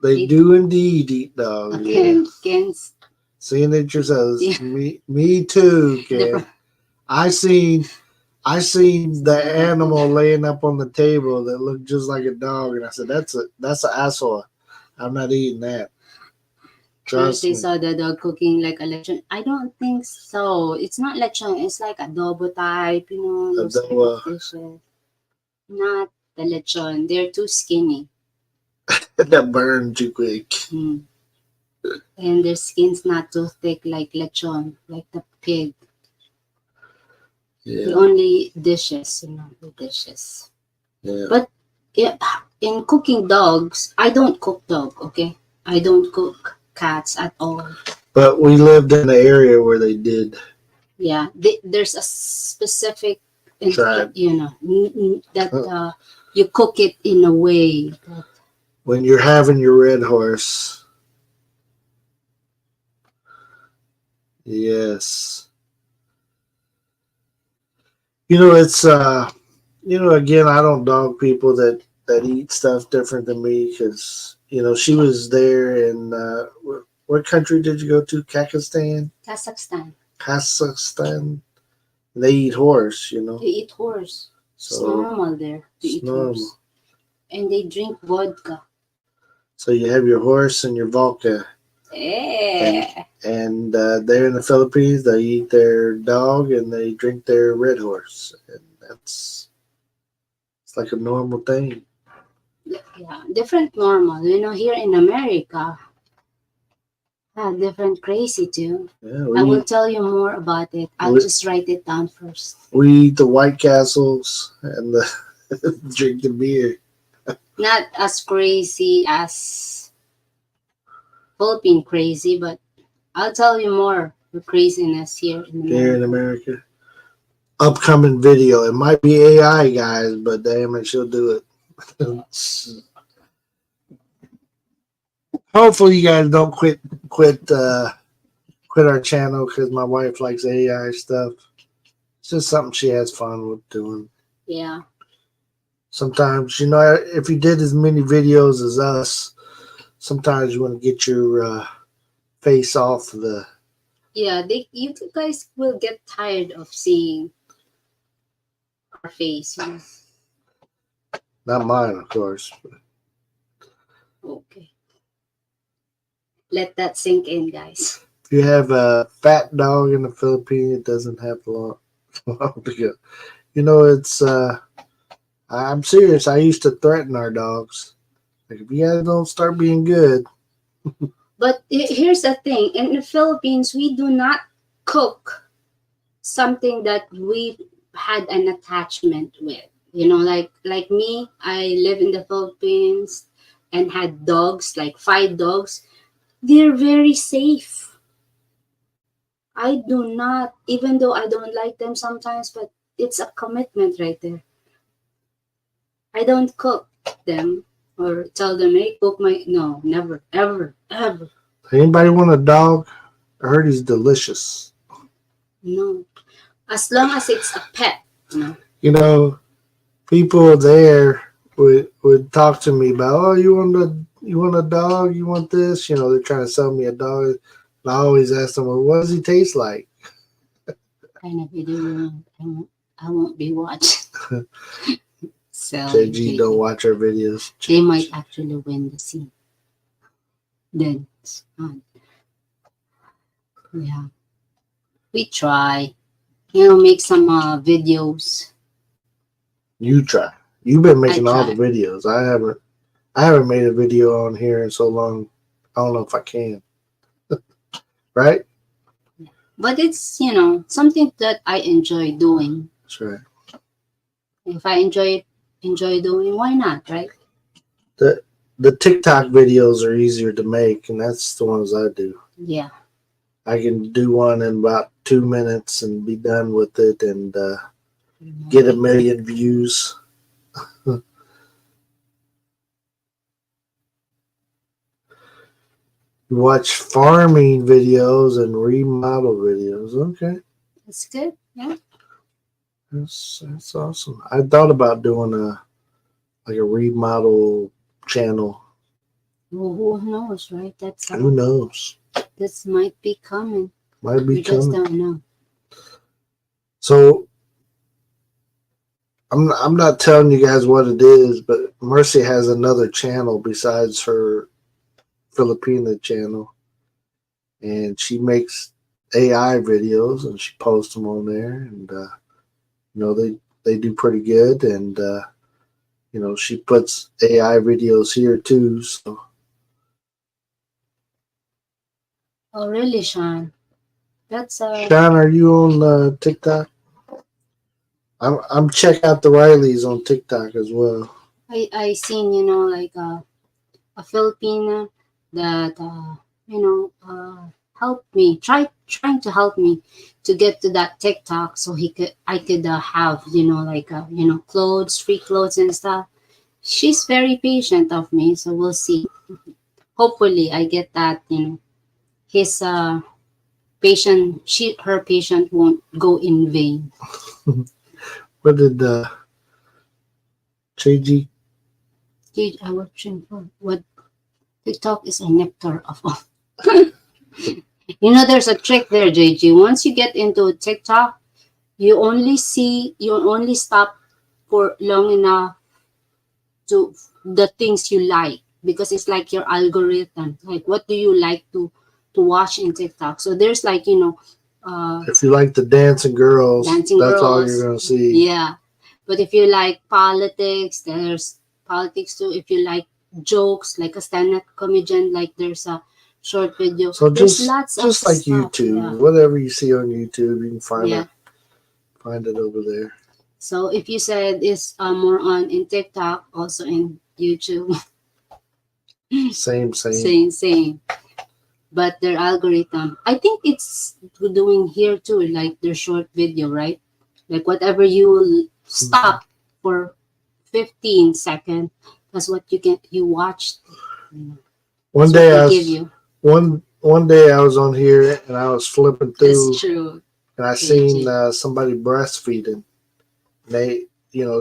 They do indeed eat dogs. Okay, Ken's. Seeing it yourselves. Yeah. Me too, Ken. I seen the animal laying up on the table that looked just like a dog, and I said, "That's an asshole. I'm not eating that." Trust me. They saw the dog cooking like a lechon. I don't think so. It's not lechon. It's like adobo type, those type of dishes. Not the lechon. They're too skinny. That burn too quick. Mm. And their skin's not too thick like lechon, like the pig. Yeah. The only dishes, the dishes. Yeah. But in cooking dogs, I don't cook dog, okay? I don't cook cats at all. But we lived in an area where they did. Yeah, there's a specific, tribe. that you cook it in a way that when you're having your red horse. Yes. It's again, I don't dog people that that eat stuff different than me because she was there in what country did you go to? Kazakhstan. Kazakhstan. Kazakhstan. They eat horse. They eat horse. It's So normal there to it's eat normal. horse. And they drink vodka. So you have your horse and your vodka. Yeah. And they're in the Philippines. They eat their dog and they drink their red horse, and it's like a normal thing. Yeah, different normal. Here in America, different crazy too. Yeah, I will tell you more about it. I'll just write it down first. We eat the White Castles and drink the beer. Not as crazy as Philippine crazy, but I'll tell you more the craziness here in America. Here in America. Upcoming video. It might be AI, guys, but damn it, she'll do it. Hopefully, you guys don't quit our channel because my wife likes AI stuff. It's just something she has fun with doing. Yeah. Sometimes, if you did as many videos as us, sometimes you want to get your face off the. Yeah, you guys will get tired of seeing our face. Not mine, of course. Okay. Let that sink in, guys. If you have a fat dog in the Philippines, it doesn't have long to go. It's. I'm serious. I used to threaten our dogs. Like, if you guys don't start being good. But here's the thing. In the Philippines, we do not cook something that we had an attachment with. Like me, I live in the Philippines and had dogs, like 5 dogs. They're very safe. I do not, even though I don't like them sometimes, but it's a commitment right there. I don't cook them or tell them, hey, cook no, never, ever, ever. Anybody want a dog? I heard he's delicious. No. As long as it's a pet. People there would talk to me about, oh, you want a dog? You want this? They're trying to sell me a dog. And I always ask them, well, what does he taste like? Kind of video I won't be watching. So JG don't watch our videos. They might actually win the scene. Then yeah. We try. Make some videos. You try. You've been making all the videos. I haven't made a video on here in so long. I don't know if I can. Right? But it's, something that I enjoy doing. That's right. If I enjoy doing, why not, right? The TikTok videos are easier to make, and that's the ones I do. Yeah. I can do one in about 2 minutes and be done with it and get 1 million views. Watch farming videos and remodel videos. Okay. That's good. Yeah. That's awesome. I thought about doing a remodel channel. Well, who knows, right? Who knows? This might be coming. Might be we coming. Just don't know. So I'm not telling you guys what it is, but Mercy has another channel besides her Filipina channel, and she makes AI videos and she posts them on there, and they do pretty good, and she puts AI videos here too. So. Oh really, Sean? That's Sean, are you on TikTok? I'm CheckouttheRileys on TikTok as well. I seen like a Filipina that helped me trying to help me to get to that TikTok so I could have like clothes, free clothes and stuff. She's very patient of me, so we'll see. Hopefully I get that. His her patient won't go in vain. What did JG Dude, I watching for what TikTok is a nectar of all. There's a trick there, JG. Once you get into TikTok, you only stop for long enough to the things you like, because it's like your algorithm. Like, what do you like to watch in TikTok? So there's like, If you like the dancing girls, dancing that's all girls. you're gonna see. Yeah. But if you like politics, there's politics too. If you like jokes, like a stand-up comedian, like there's a short video. So There's just lots of just like stuff. YouTube, Yeah. whatever you see on YouTube, you can find Yeah. it over there. So if you said it's more on in TikTok, also in YouTube, Same. same. But their algorithm, I think it's doing here too, like their short video, right? Like whatever you stop for 15 seconds, that's what you watch. One That's day what I they give was you. one day I was on here and I was flipping through That's true. and I JG. seen somebody breastfeeding. They,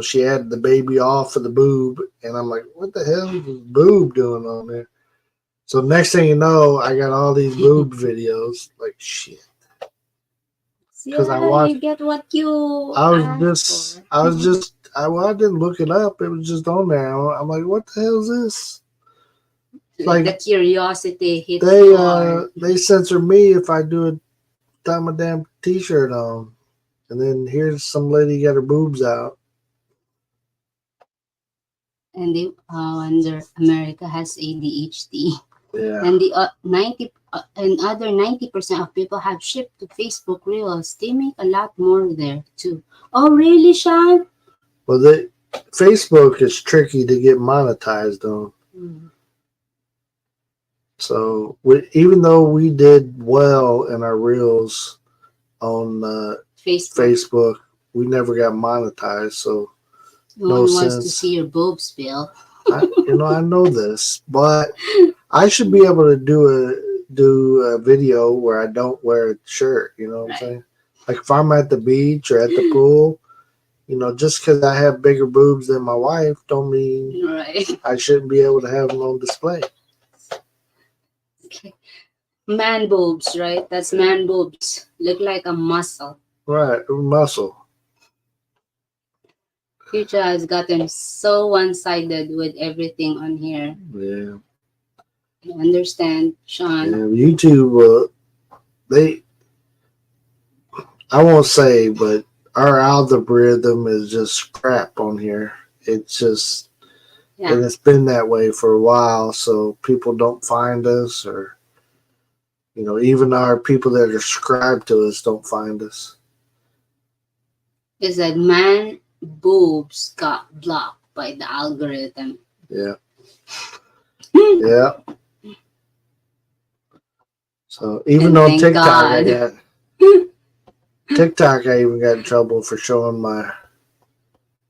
she had the baby off of the boob, and I'm like, what the hell is this boob doing on there? So next thing you know, I got all these boob videos. Like shit. Because You get what you asked I didn't look it up. It was just on there. I'm like, what the hell is this? Like the curiosity hits They you hard. they censor me if I do my damn t-shirt on, and then here's some lady got her boobs out. And they wonder America has ADHD. Yeah. And the 90% of people have shipped to Facebook Reels. They make a lot more there too. Oh, really, Sean? Well, Facebook is tricky to get monetized on. Mm. So even though we did well in our reels on Facebook, we never got monetized. So no one wants to see your boobs, Bill. I know this, but I should be able to do a video where I don't wear a shirt. You know what I'm saying? Like if I'm at the beach or at the pool, just because I have bigger boobs than my wife, don't mean I shouldn't be able to have them on display. Okay. Man boobs, right? That's man boobs. Look like a muscle. Right, muscle. Future has gotten so one-sided with everything on here. Yeah. I understand, Sean. Yeah, YouTube, I won't say, but our algorithm is just crap on here. It's just, and it's been that way for a while, so people don't find us, or, even our people that are subscribed to us don't find us. Is that man boobs got blocked by the algorithm? Yeah. Yeah. So even on TikTok, I even got in trouble for showing my,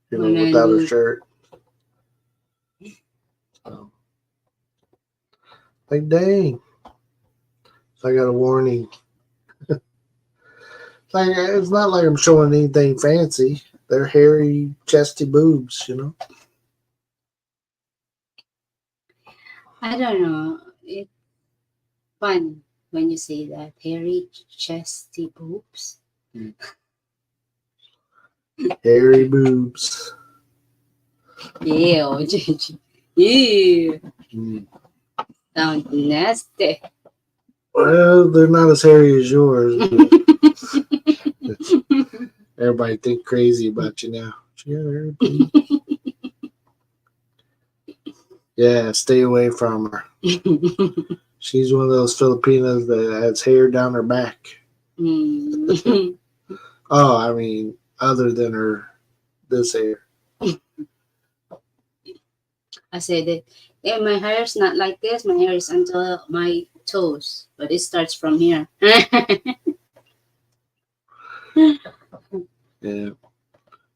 without a shirt. So, like, dang. So I got a warning. It's not like I'm showing anything fancy. They're hairy, chesty boobs, I don't know. It's fun when you say that. Hairy, chesty boobs. Hairy boobs. Ew. Ew. Sounds nasty. Well, they're not as hairy as yours. Everybody think crazy about you now. Yeah, stay away from her. She's one of those Filipinas that has hair down her back. Oh, I mean, other than this hair. I said that, yeah, my hair is not like this. My hair is until my toes, but it starts from here. Yeah.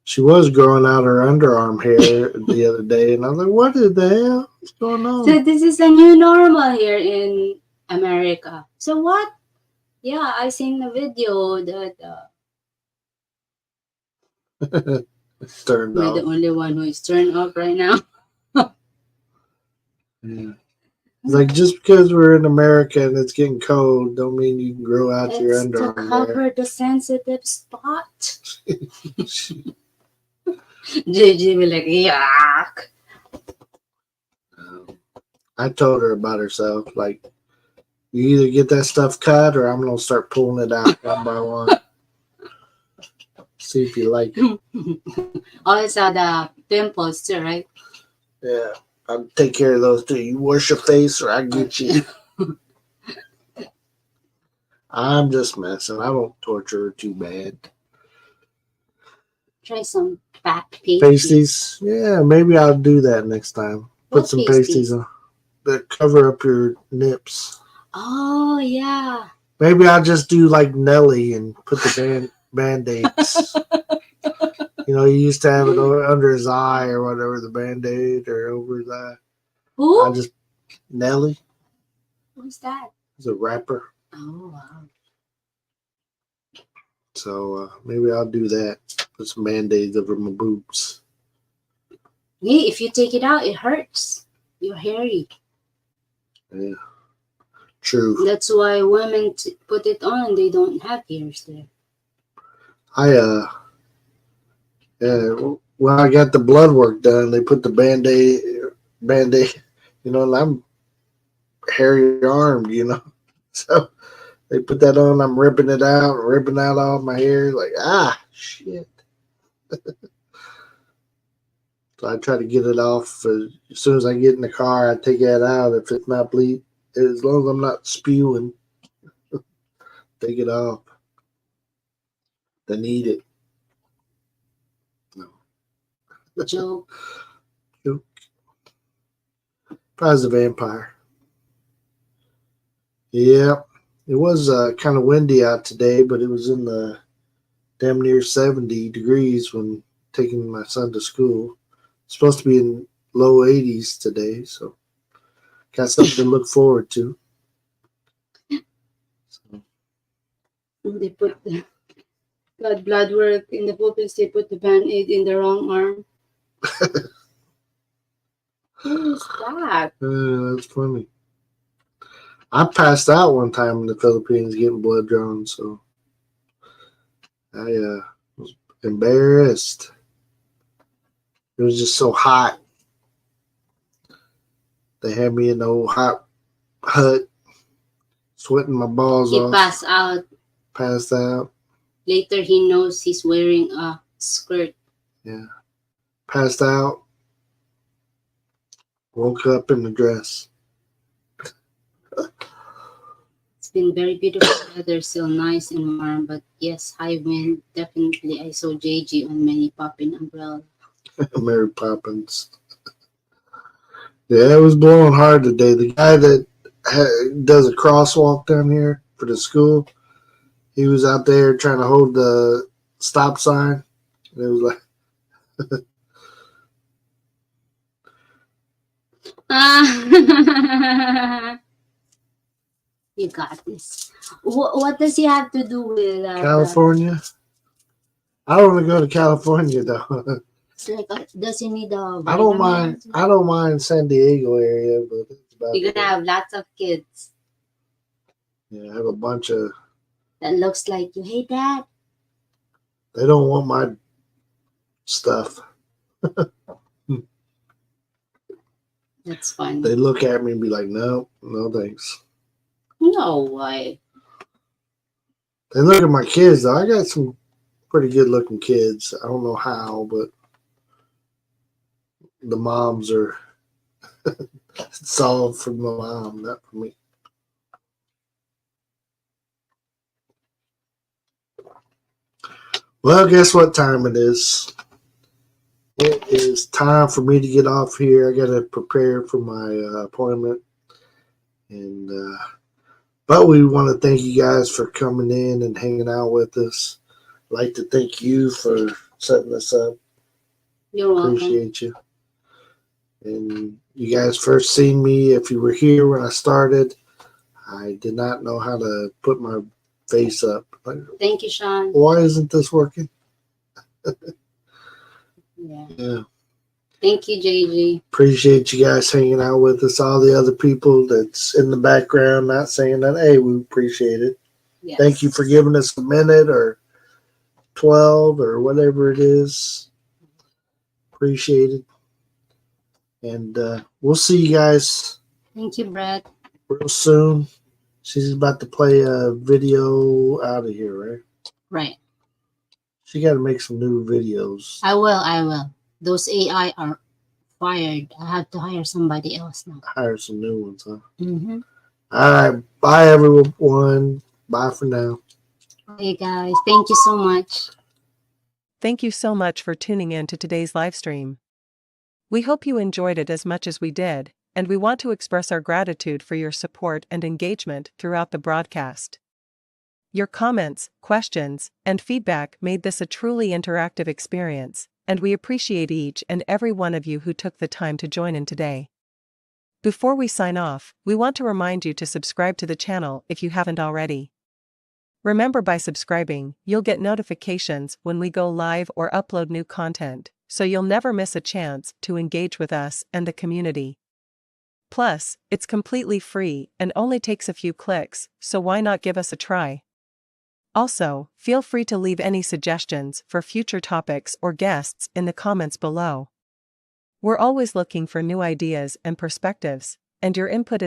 She was growing out her underarm hair the other day, and I was like, what the hell? What's going on? So this is a new normal here in America. So what? Yeah, I seen the video that turned we're off. the only one who is turned off right now. Yeah. Like, just because we're in America and it's getting cold, don't mean you can grow out your It's to underarm cover the sensitive spot. JJ will like, yuck. there. I told her about herself. Like, you either get that stuff cut or I'm going to start pulling it out one by one. See if you like it. Also the pimples too, right? Yeah. I'll take care of those too. You wash your face or I get you. I'm just messing. I won't torture her too bad. Try some fat pasties. Pasties? Yeah, maybe I'll do that next time. Put What some pasties? pasties on that cover up your nips. Oh yeah. Maybe I'll just do like Nelly and put the band-aids. You know, he used to have it under his eye or whatever, the band-aid or over his eye. Who? I just Nelly Who's that? is a rapper. Oh wow. So maybe I'll do that. Put some band-aids over my boobs. Yeah, if you take it out, it hurts. You're hairy. Yeah. True. That's why women put it on. They don't have hairs there. When I got the blood work done, they put the band-aid, you know, and I'm hairy armed, you know. So they put that on, I'm ripping it out, ripping out all my hair, like, shit. So I try to get it off as soon as I get in the car. I take that out. If it's not bleed, as long as I'm not spewing, take it off. They need it. No. Joke. If I was a vampire. Yeah, it was kind of windy out today, but it was in the damn near 70 degrees when taking my son to school. It's supposed to be in low 80s today, so got something to look forward to. So, They put the blood work in the Philippines. They put the band-aid in the wrong arm. Who's that? that's funny. I passed out one time in the Philippines getting blood drawn, so I was embarrassed. It was just so hot. They had me in the old hot hut, sweating my balls He off. passed out. Passed out. Later, he knows he's wearing a skirt. Yeah. Passed out. Woke up in the dress. It's been very beautiful weather, still nice and warm, but yes, high wind. Definitely, I saw JG on many popping umbrella. Mary Poppins. Yeah, it was blowing hard today. The guy that does a crosswalk down here for the school, he was out there trying to hold the stop sign. And it was like, You got this. What does he have to do with California? I don't want to go to California though. It's like, does he need a I don't mind San Diego area, but that's about You're it. gonna have lots of kids. Yeah, I have a bunch of. That looks like you. Hey, Dad. They don't want my stuff. That's fun. They look at me and be like, no thanks. No way. They look at my kids though. I got some pretty good looking kids. I don't know how, but the moms are solved from the mom, not for me. Well, guess what time it is? It is time for me to get off here. I got to prepare for my appointment. And but we want to thank you guys for coming in and hanging out with us. I'd like to thank you for setting us up. You're welcome. Appreciate you. And you guys first seen me, if you were here when I started, I did not know how to put my face up. Like, Thank you, Sean. why isn't this working? Yeah. Yeah. Thank you, JJ. Appreciate you guys hanging out with us. All the other people that's in the background not saying that, hey, we appreciate it. Yes. Thank you for giving us a minute or 12 or whatever it is. Appreciate it. And we'll see you guys Thank you, Brett. real soon. She's about to play a video out of here, right? Right. She got to make some new videos. I will. Those AI are fired. I have to hire somebody else now. Hire some new ones, huh? Mm-hmm. All right. Bye, everyone. Bye for now. Hey, guys. Thank you so much. Thank you so much for tuning in to today's live stream. We hope you enjoyed it as much as we did, and we want to express our gratitude for your support and engagement throughout the broadcast. Your comments, questions, and feedback made this a truly interactive experience, and we appreciate each and every one of you who took the time to join in today. Before we sign off, we want to remind you to subscribe to the channel if you haven't already. Remember, by subscribing, you'll get notifications when we go live or upload new content, so you'll never miss a chance to engage with us and the community. Plus, it's completely free and only takes a few clicks, so why not give us a try? Also, feel free to leave any suggestions for future topics or guests in the comments below. We're always looking for new ideas and perspectives, and your input is